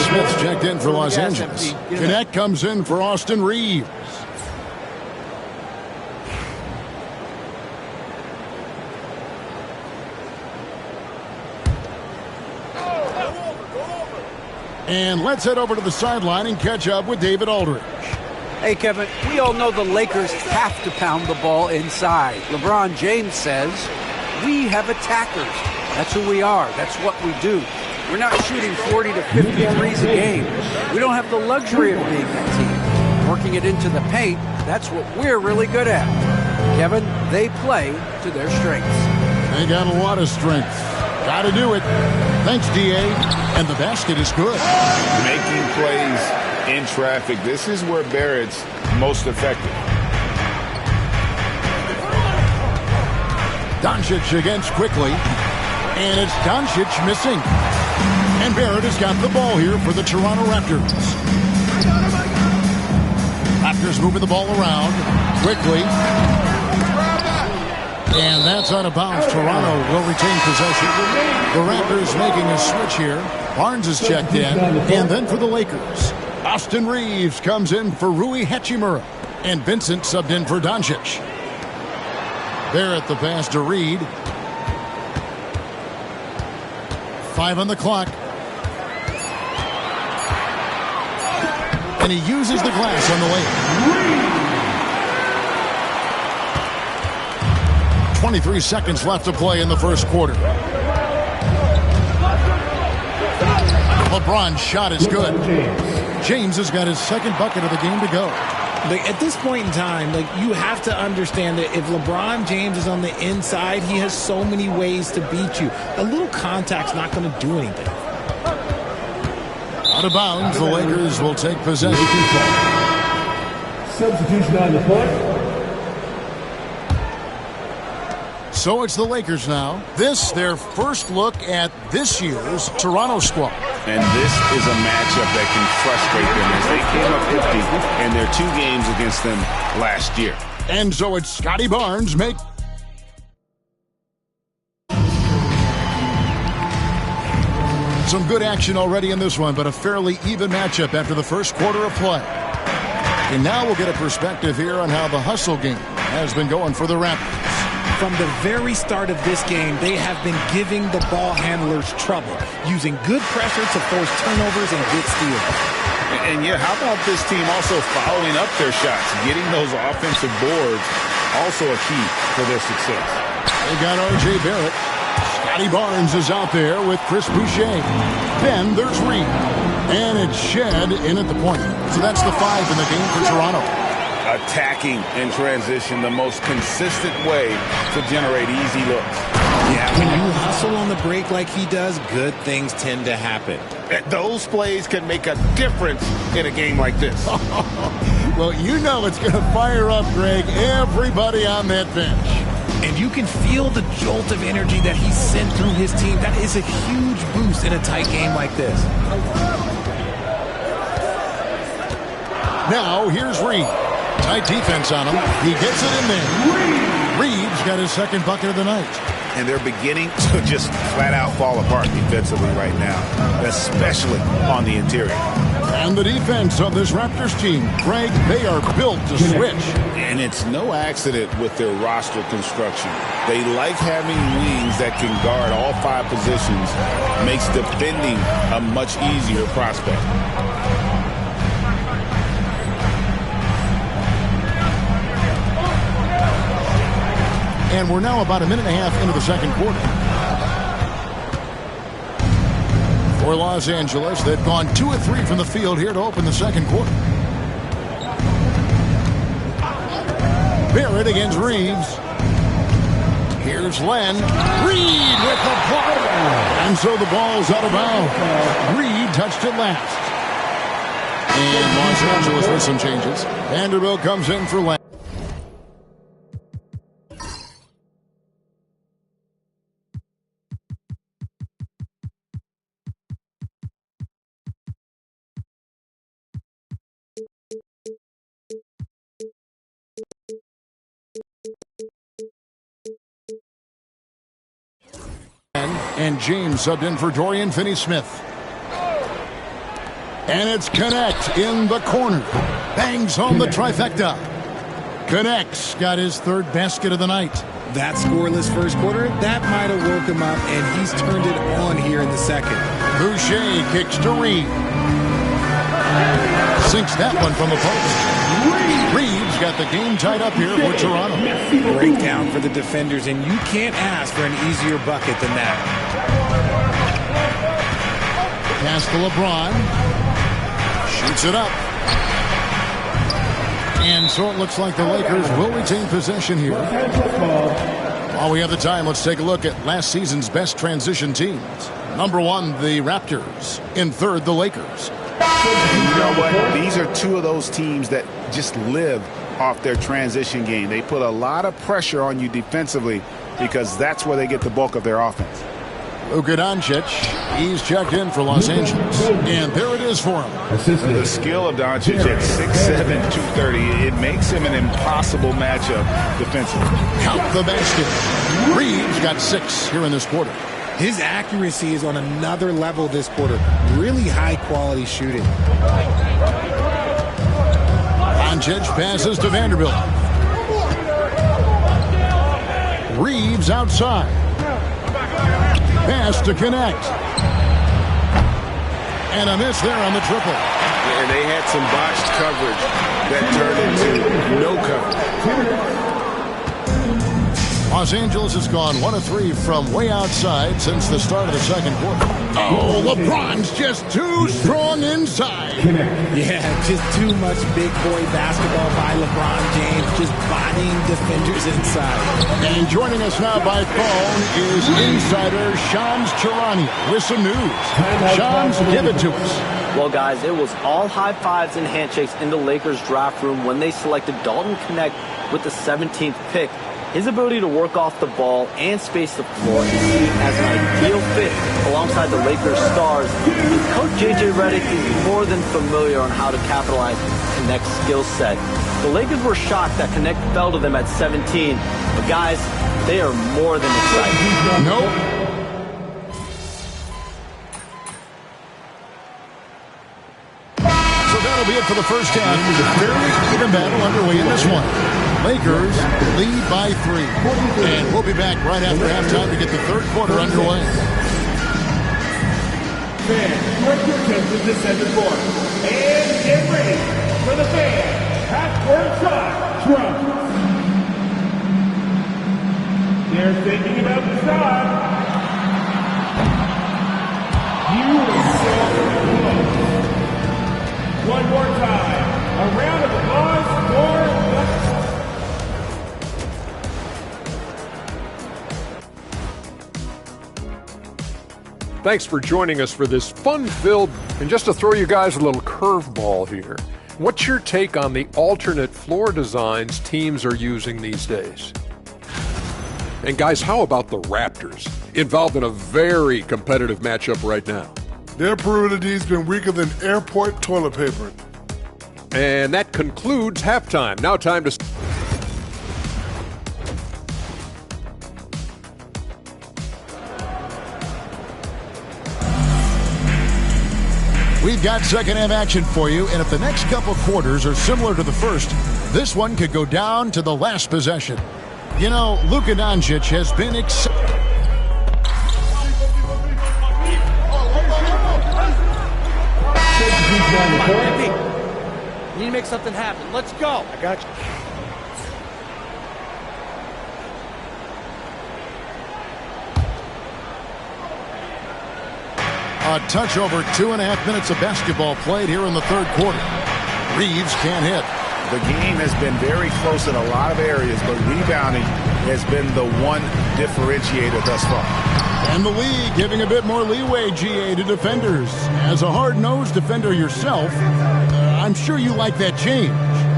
Smith's checked in for Los Angeles. Connect comes in for Austin Reeves. And let's head over to the sideline and catch up with David Aldridge. Hey, Kevin, we all know the Lakers have to pound the ball inside. LeBron James says, we have attackers. That's who we are. That's what we do. We're not shooting 40 to 50 threes a game. We don't have the luxury of being that team. Working it into the paint, that's what we're really good at. Kevin, they play to their strengths. They got a lot of strength. Got to do it. Thanks, D.A. And the basket is good. Making plays in traffic. This is where Barrett's most effective. Doncic against quickly. And it's Doncic missing. And Barrett has got the ball here for the Toronto Raptors. Raptors moving the ball around quickly. And that's out of bounds. Toronto will retain possession. The Raptors making a switch here. Barnes is checked in. And then for the Lakers, Austin Reeves comes in for Rui Hachimura. And Vincent subbed in for Doncic. Barrett the pass to Reed. 5 on the clock. And he uses the glass on the way. 23 seconds left to play in the first quarter. LeBron's shot is good. James has got his second bucket of the game to go. At this point in time, you have to understand that if LeBron James is on the inside, he has so many ways to beat you. A little contact's not going to do anything. Out of bounds, the Lakers will take possession. Substitution on the court. So it's the Lakers now. This, their first look at this year's Toronto squad. And this is a matchup that can frustrate them as they came up 50 in their 2 games against them last year. And so it's Scotty Barnes make. Some good action already in this one, but a fairly even matchup after the first quarter of play. And now we'll get a perspective here on how the hustle game has been going for the Raptors. From the very start of this game, they have been giving the ball handlers trouble, using good pressure to force turnovers and get steals. And yeah, how about this team also following up their shots, getting those offensive boards, also a key for their success. They got R.J. Barrett. Scotty Barnes is out there with Chris Boucher. Then there's Reed. And it's Shed in at the point. So that's the 5 in the game for Toronto. Attacking in transition, the most consistent way to generate easy looks. Yeah, when you hustle on the break like he does, good things tend to happen. Those plays can make a difference in a game like this. Well, you know it's going to fire up, Greg, everybody on that bench. And you can feel the jolt of energy that he sent through his team. That is a huge boost in a tight game like this. Now, here's Reed. Tight defense on him. He gets it in there. Reeves Reeves got his second bucket of the night. And they're beginning to just flat out fall apart defensively right now, especially on the interior. And the defense of this Raptors team, Greg, they are built to switch. And it's no accident with their roster construction. They like having wings that can guard all 5 positions, makes defending a much easier prospect. And we're now about a minute and a half into the second quarter. For Los Angeles, they've gone 2 of 3 from the field here to open the second quarter. Barrett against Reeves. Here's Len. Reed with the block. And so the ball's out of bounds. Reed touched it last. And Los Angeles with some changes. Vanderbilt comes in for Len. And James subbed in for Dorian Finney-Smith. And it's Connect in the corner. Bangs home the trifecta. Connect's got his third basket of the night. That scoreless first quarter, that might have woke him up, and he's turned it on here in the second. Boucher kicks to Reed. Sinks that one from the post. Reeves got the game tied up here for Toronto. Breakdown for the defenders, and you can't ask for an easier bucket than that. Pass to LeBron. Shoots it up. And so it looks like the Lakers will retain possession here. While we have the time, let's take a look at last season's best transition teams. Number 1, the Raptors. In third, the Lakers. And you know what? These are 2 of those teams that just live off their transition game. They put a lot of pressure on you defensively because that's where they get the bulk of their offense. Luka Doncic, he's checked in for Los Angeles. And there it is for him. The skill of Doncic at 6'7", 230, it makes him an impossible matchup defensively. Count the basket. Reeves got 6 here in this quarter. His accuracy is on another level this quarter. Really high-quality shooting. Doncic passes to Vanderbilt. Reeves outside. Pass to Connect. And a miss there on the triple. And they had some botched coverage that turned into no coverage. Los Angeles has gone 1 of 3 from way outside since the start of the second quarter. Oh, LeBron's just too strong inside. Yeah, just too much big boy basketball by LeBron James, just bodying defenders inside. And joining us now by phone is insider Shams Charania with some news. Shams, give it to us. Well, guys, it was all high fives and handshakes in the Lakers draft room when they selected Dalton Connect with the 17th pick. His ability to work off the ball and space the floor is seen as an ideal fit alongside the Lakers stars. Coach J.J. Redick is more than familiar on how to capitalize Connect's skill set. The Lakers were shocked that Connect fell to them at 17, but guys, they are more than excited. Nope. So that'll be it for the first half. Fairly even battle underway in this one. Lakers lead by 3. And we'll be back right after halftime to get the third quarter underway. Fans, direct your attention to center court. And get ready for the fan half-court shot drop. They're thinking about the shot. You are so close. One more time. A round of applause for the... Thanks for joining us for this fun-filled, and just to throw you guys a little curveball here, what's your take on the alternate floor designs teams are using these days? And guys, how about the Raptors, involved in a very competitive matchup right now? Their perimeter D's been weaker than airport toilet paper. And that concludes halftime. Now time to... We've got second half action for you, and if the next couple quarters are similar to the first, this one could go down to the last possession. You know, Luka Doncic has been You need to make something happen. Let's go. I got you. a touch over 2.5 minutes of basketball played here in the third quarter. Reeves can't hit. The game has been very close in a lot of areas, but rebounding has been the one differentiator thus far. And the league giving a bit more leeway, GA, to defenders. As a hard-nosed defender yourself, I'm sure you like that change.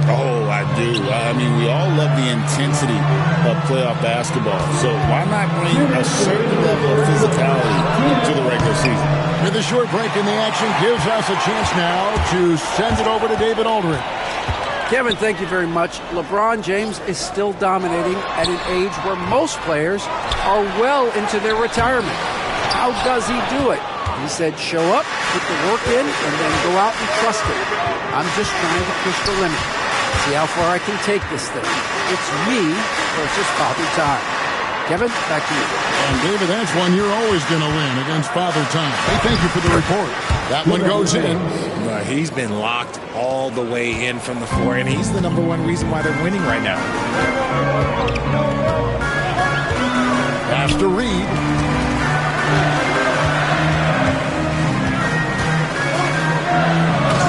Oh, I do. I mean, we all love the intensity of playoff basketball. So why not bring a certain level of physicality to the regular season? With a short break in the action gives us a chance now to send it over to David Aldridge. Kevin, thank you very much. LeBron James is still dominating at an age where most players are well into their retirement. How does he do it? He said, show up, put the work in, and then go out and trust it. I'm just trying to push the limit. See how far I can take this thing. It's me versus Father Time. Kevin, back to you. And David, that's one you're always going to win against Father Time. Hey, thank you for the report. That one goes in. He's been locked all the way in from the floor, and he's the number one reason why they're winning right now. Pass to Reed.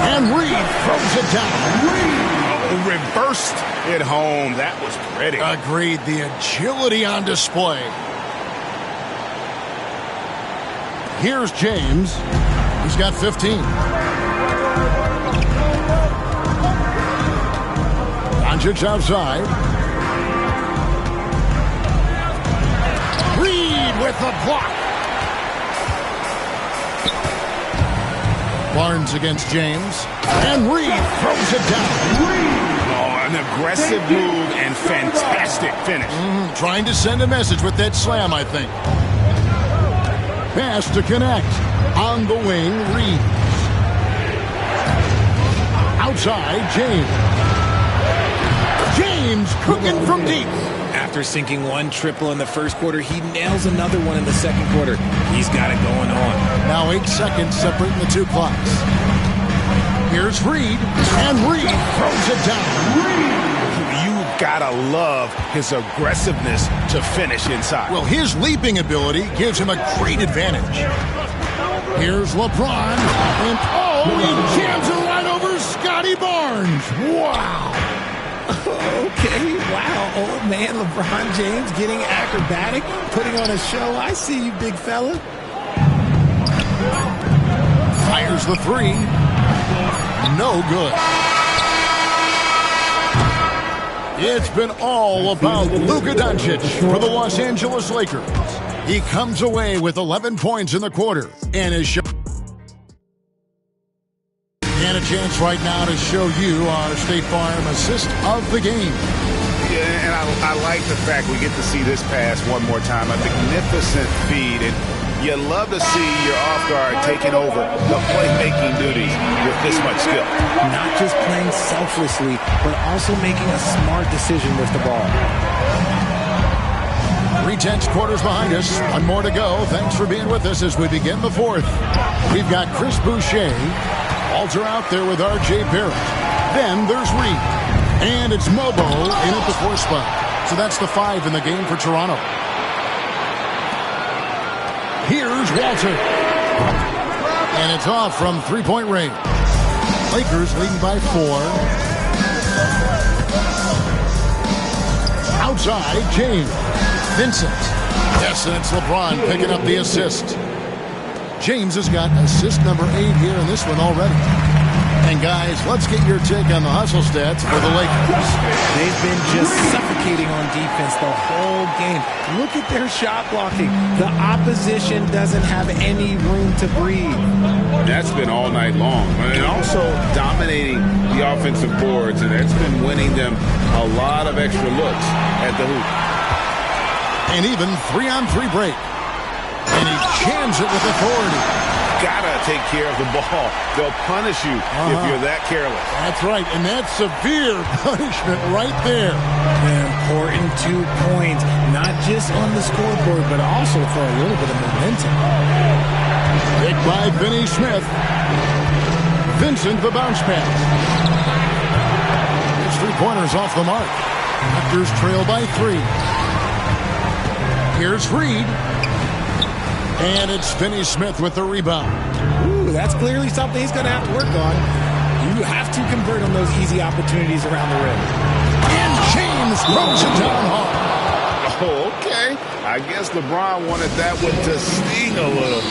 And Reed throws it down. Reversed it home. That was pretty. Agreed. The agility on display. Here's James. He's got 15. Doncic outside. Reed with the block. Barnes against James. And Reed throws it down. An aggressive move and fantastic finish. Trying to send a message with that slam, I think. Pass to connect. On the wing, Reed. Outside, James. James cooking from deep. After sinking one triple in the first quarter, he nails another one in the second quarter. He's got it going on. Now 8 seconds separating the two clocks. Here's Reed, and Reed throws it down. You gotta love his aggressiveness to finish inside. Well, his leaping ability gives him a great advantage. Here's LeBron, and he jams it right over Scotty Barnes. Wow. Okay, wow. Old man LeBron James getting acrobatic, putting on a show. I see you, big fella. Fires the three. No good. It's been all about Luka Doncic for the Los Angeles Lakers. He comes away with 11 points in the quarter and is and a chance right now to show you our State Farm assist of the game. Yeah, and I like the fact we get to see this pass one more time. A magnificent feed, and you love to see your off guard taking over the playmaking duties with this much skill. Not just playing selflessly, but also making a smart decision with the ball. 3/10 quarters behind us. One more to go. Thanks for being with us as we begin the fourth. We've got Chris Boucher. Walter out there with R.J. Barrett. Then there's Reed. And it's Mobo in at the 4 spot. So that's the 5 in the game for Toronto. Here's Walter. And it's off from 3-point range. Lakers leading by 4. Outside, James. Vincent. Yes, and it's LeBron picking up the assist. James has got assist number 8 here in this one already. And guys, let's get your take on the hustle stats for the Lakers. They've been just suffocating on defense the whole game. Look at their shot blocking. The opposition doesn't have any room to breathe. That's been all night long. And also dominating the offensive boards, and that's been winning them a lot of extra looks at the hoop. And even 3-on-3 break. And he jams it with authority. Gotta take care of the ball. They'll punish you if you're that careless. That's right, and that's severe punishment right there. An important 2 points, not just on the scoreboard, but also for a little bit of momentum. Picked by Vinny Smith. Vincent the bounce pass. His 3-pointers off the mark. Raptors trail by 3. Here's Reed. And it's Finney Smith with the rebound. Ooh, that's clearly something he's going to have to work on. You have to convert on those easy opportunities around the rim. And James throws it down hard. Oh, okay. I guess LeBron wanted that one to sting a little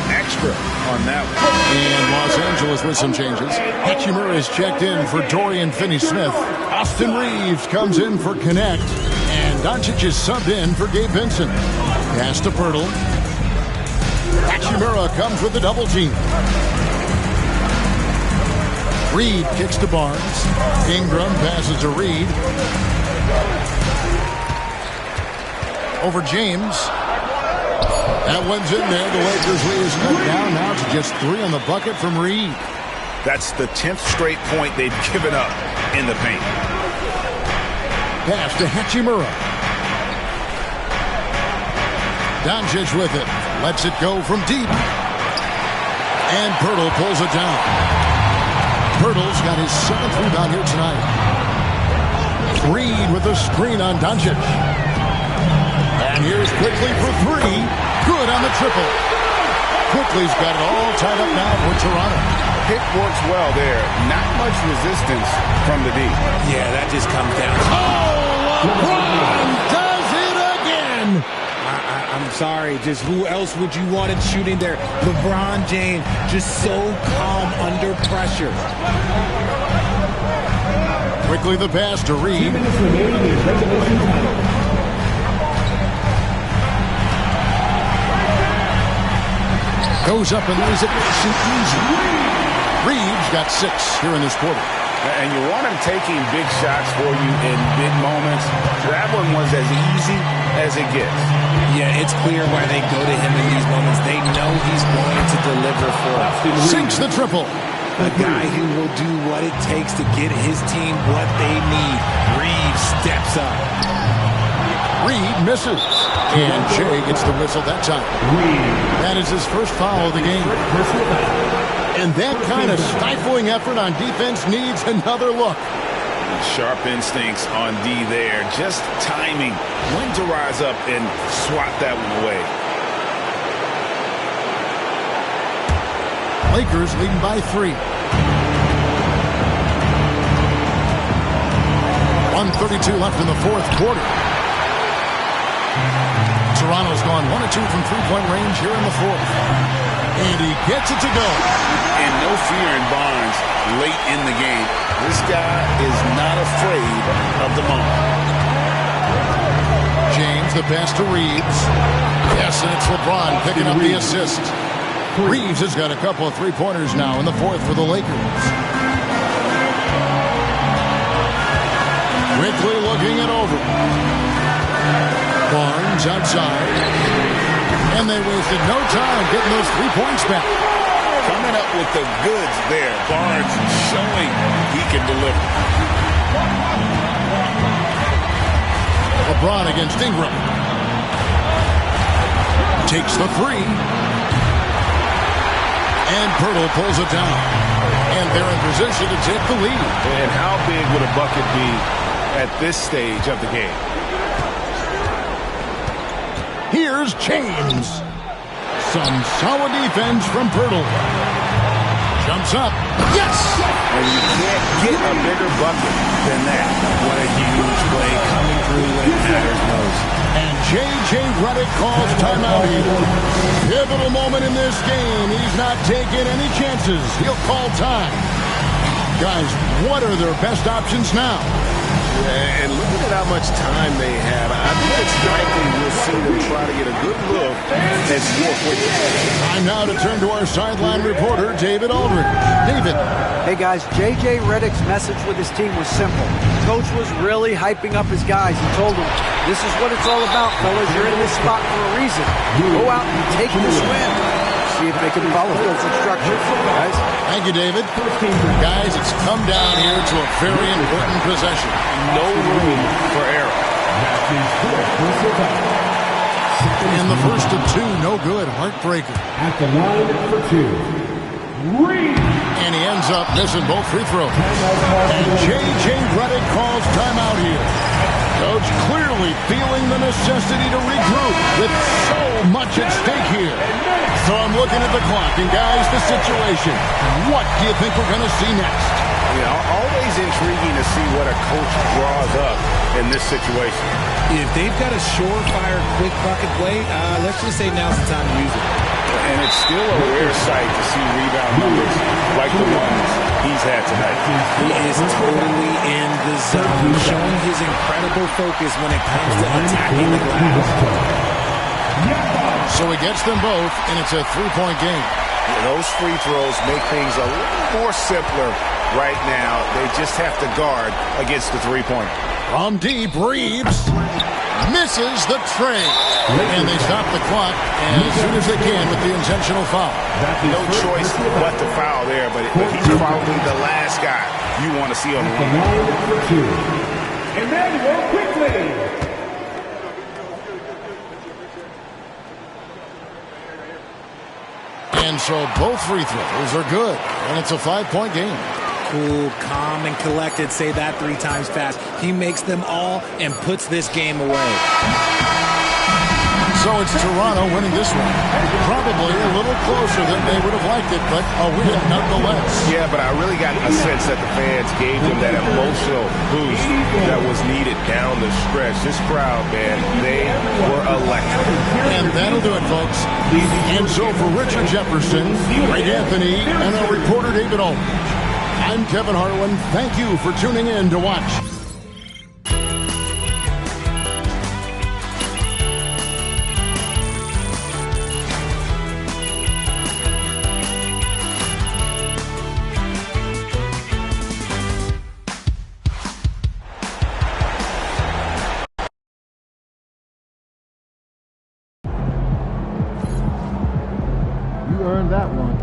extra on that one. And Los Angeles with some changes. Hachimura is checked in for Dorian Finney-Smith. Austin Reeves comes in for Connect. And Doncic is subbed in for Gabe Vincent. Pass to Pirtle. Hachimura comes with the double team. Reed kicks to Barnes. Ingram passes to Reed. Over James. That one's in there. The Lakers lead is cut down now to just 3 on the bucket from Reed. That's the 10th straight point they've given up in the paint. Pass to Hachimura. Doncic with it. Lets it go from deep. And Pirtle pulls it down. Pirtle's got his 7th rebound here tonight. Reed with a screen on Doncic. And here's Quickly for 3. Good on the triple. Quickly's got it all tied up now for Toronto. Pick works well there. Not much resistance from the D. Yeah, that just comes down. Oh, LeBron does it again. I'm sorry, just who else would you want it shooting there? LeBron James, just so calm under pressure. Quickly the pass to Reed. Goes up and lays it nice and easy. Reeves got 6 here in this quarter. And you want him taking big shots for you in big moments. That one was as easy as it gets. Yeah, it's clear why they go to him in these moments. They know he's going to deliver for them. Sinks the triple. A guy who will do what it takes to get his team what they need. Reeves steps up. Reed misses. And Jay gets the whistle that time. That is his first foul of the game. And that kind of stifling effort on defense needs another look. Sharp instincts on D there. Just timing when to rise up and swat that one away. Lakers leading by 3. 1:32 left in the 4th quarter. Toronto's gone 1 of 2 from 3-point range here in the 4th. And he gets it to go. And no fear in Barnes late in the game. This guy is not afraid of the moment. James, the pass to Reeves. Yes, and it's LeBron picking up the assist. Reeves has got a couple of 3-pointers now in the 4th for the Lakers. Quickly looking it over. Barnes outside. And they wasted no time getting those 3 points back. Coming up with the goods there. Barnes showing he can deliver. LeBron against Ingram. Takes the 3. And Pirtle pulls it down. And they're in position to take the lead. And how big would a bucket be at this stage of the game? Here's James. Some solid defense from Pirtle. Jumps up. Yes! And you can't get a bigger bucket than that. What a huge play coming through when it matters most. And J.J. Redick calls timeout here. Pivotal moment in this game. He's not taking any chances. He'll call time. Guys, what are their best options now? And looking at how much time they have, I think it's likely we'll see them try to get a good look at more quickly. Time now to turn to our sideline reporter, David Aldridge. David. Hey guys, J.J. Redick's message with his team was simple. Coach was really hyping up his guys. He told them, this is what it's all about, fellas. You're in this spot for a reason. Go out and take this win. See if they can follow those instructions, guys. Thank you, David. Guys, it's come down here to a very important possession. No room for error. In the first of two, no good. Heartbreaker. At the line for two, Reed. And he ends up missing both free throws. And J.J. Redick calls timeout here. Coach clearly feeling the necessity to regroup with so much at stake here. So I'm looking at the clock, and guys, the situation. What do you think we're going to see next? You know, always intriguing to see what a coach draws up in this situation. If they've got a surefire, quick bucket play, let's just say now's the time to use it. And it's still a rare sight to see rebound numbers like the ones he's had tonight. He is totally in the zone, showing his incredible focus when it comes to attacking the glass. So he gets them both, and it's a three-point game. Those free throws make things a little more simpler right now. They just have to guard against the three-point. From deep, Reeves misses the tray. And they stop the clock as soon as they can with the intentional foul. No choice but to foul there, but he's probably the last guy you want to see on the line. Emmanuel quickly. And so both free throws are good, and it's a 5-point game. Cool, calm, and collected. Say that 3 times fast. He makes them all and puts this game away. So it's Toronto winning this one. Probably a little closer than they would have liked it, but a win nonetheless. Yeah, but I really got a sense that the fans gave them that emotional boost that was needed down the stretch. This crowd, man, they were electric. And that'll do it, folks. And so for Richard Jefferson, Greg Anthony, and our reporter David Aldridge, I'm Kevin Harlan. Thank you for tuning in to watch. You earned that one.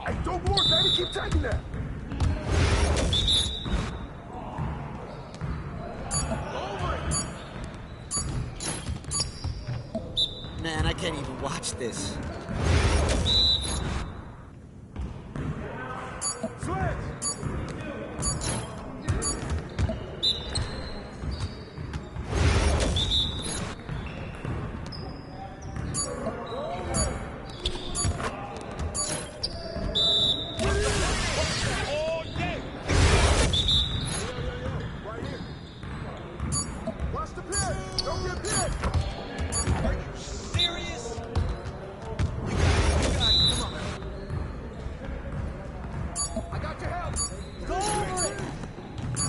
Hey, don't board, baby. Keep taking that. Man, I can't even watch this.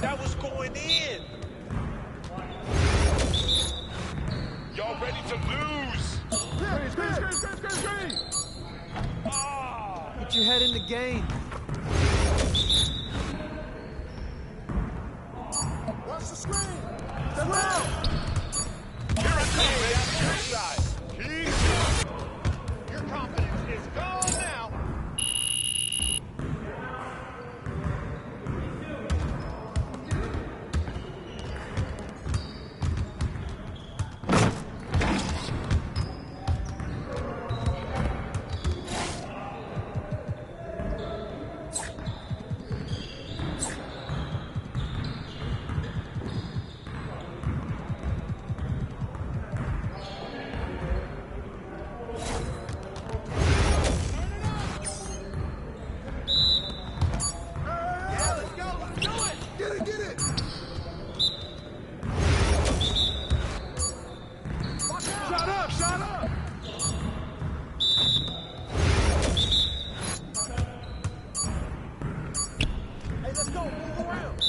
That was going in. Y'all ready to lose? Get your head in the game. Watch the screen. Step out. Here it comes, man. Side. Keep. Your confidence is gone now.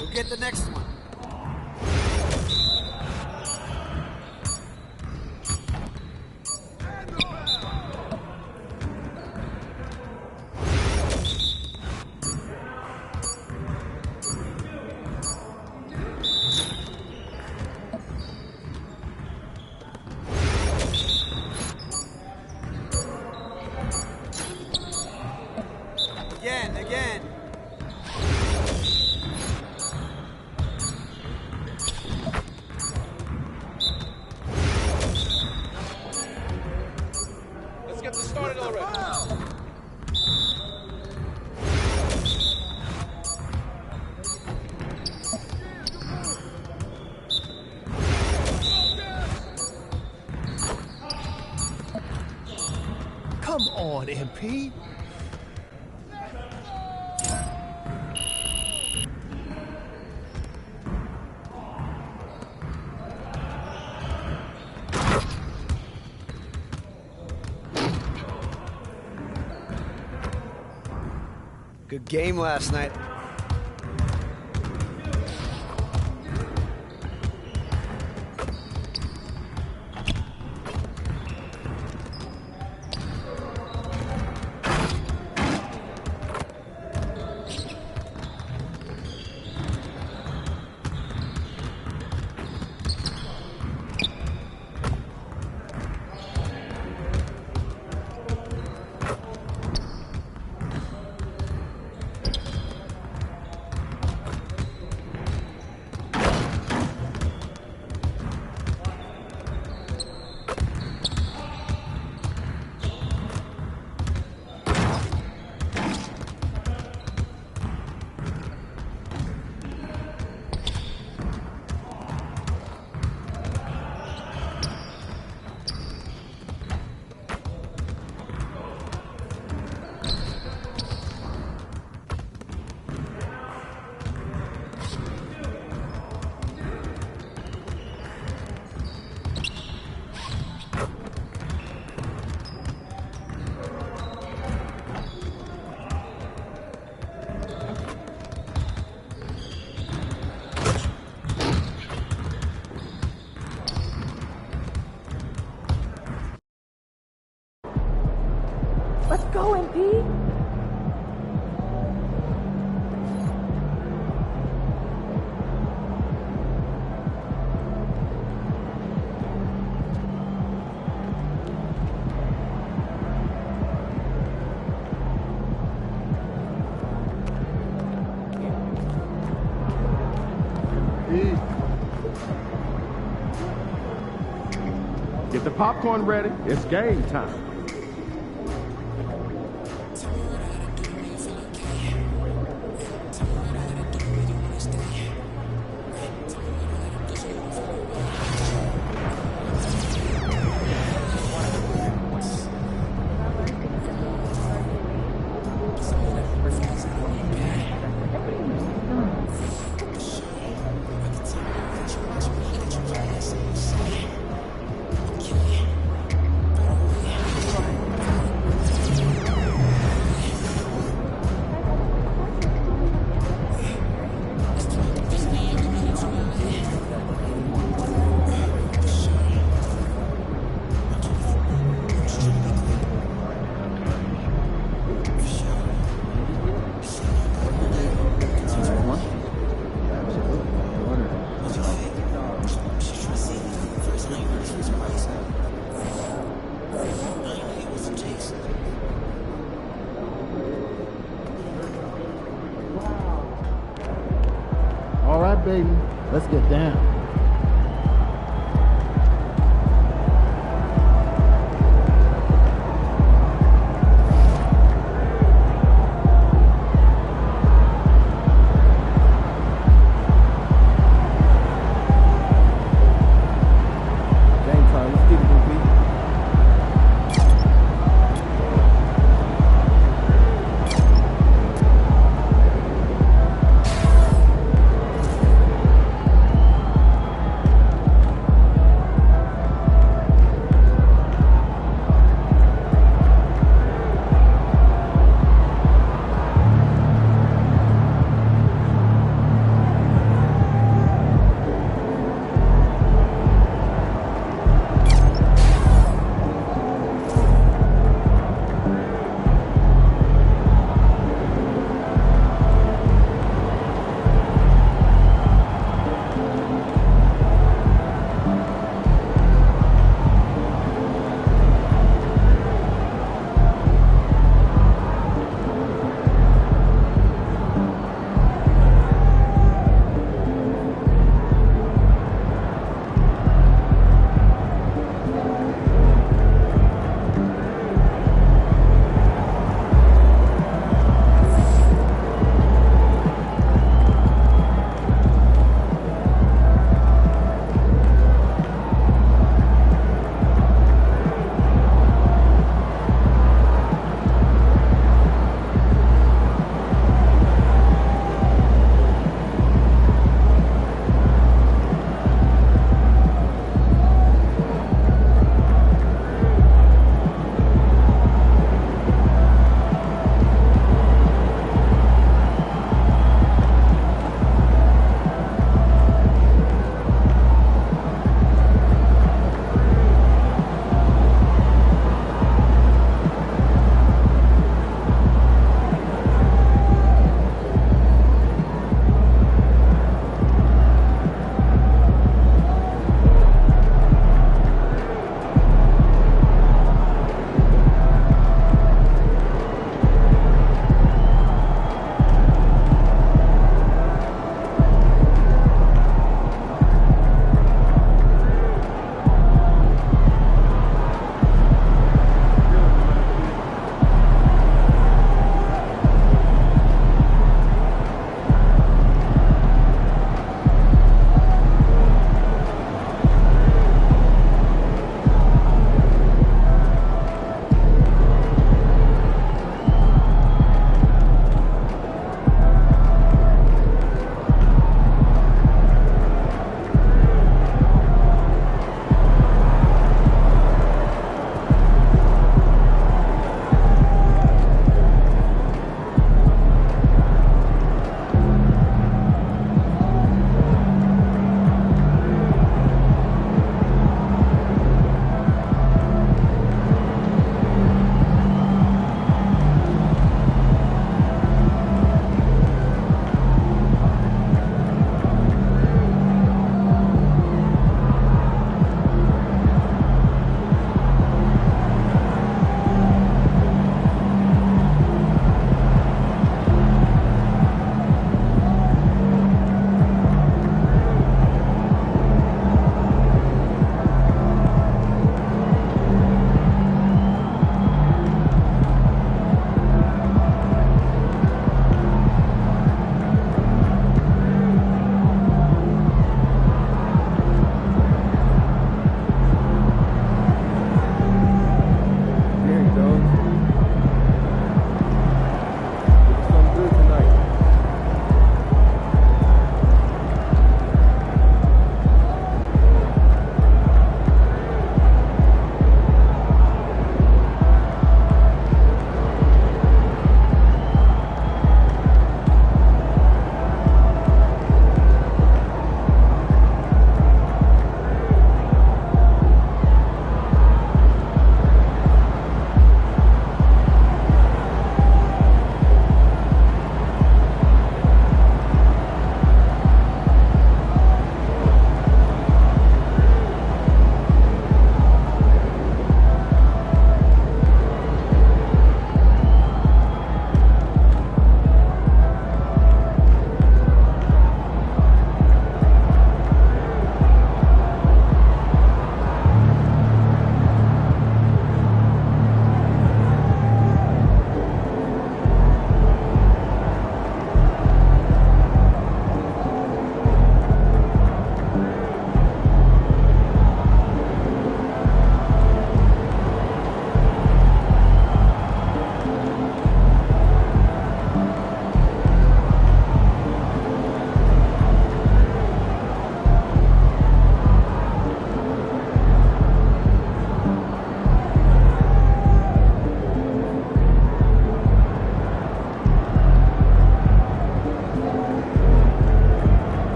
We'll get the next one. Again. Let's get this started already. Come on, MP. Good game last night. Let's go, MP. popcorn ready. It's game time. All right, baby. Let's get down. Game time. Let's get it, baby.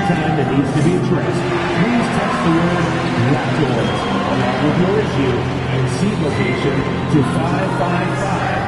time that needs to be addressed, please text the word Raptors along with your issue and seat location to 555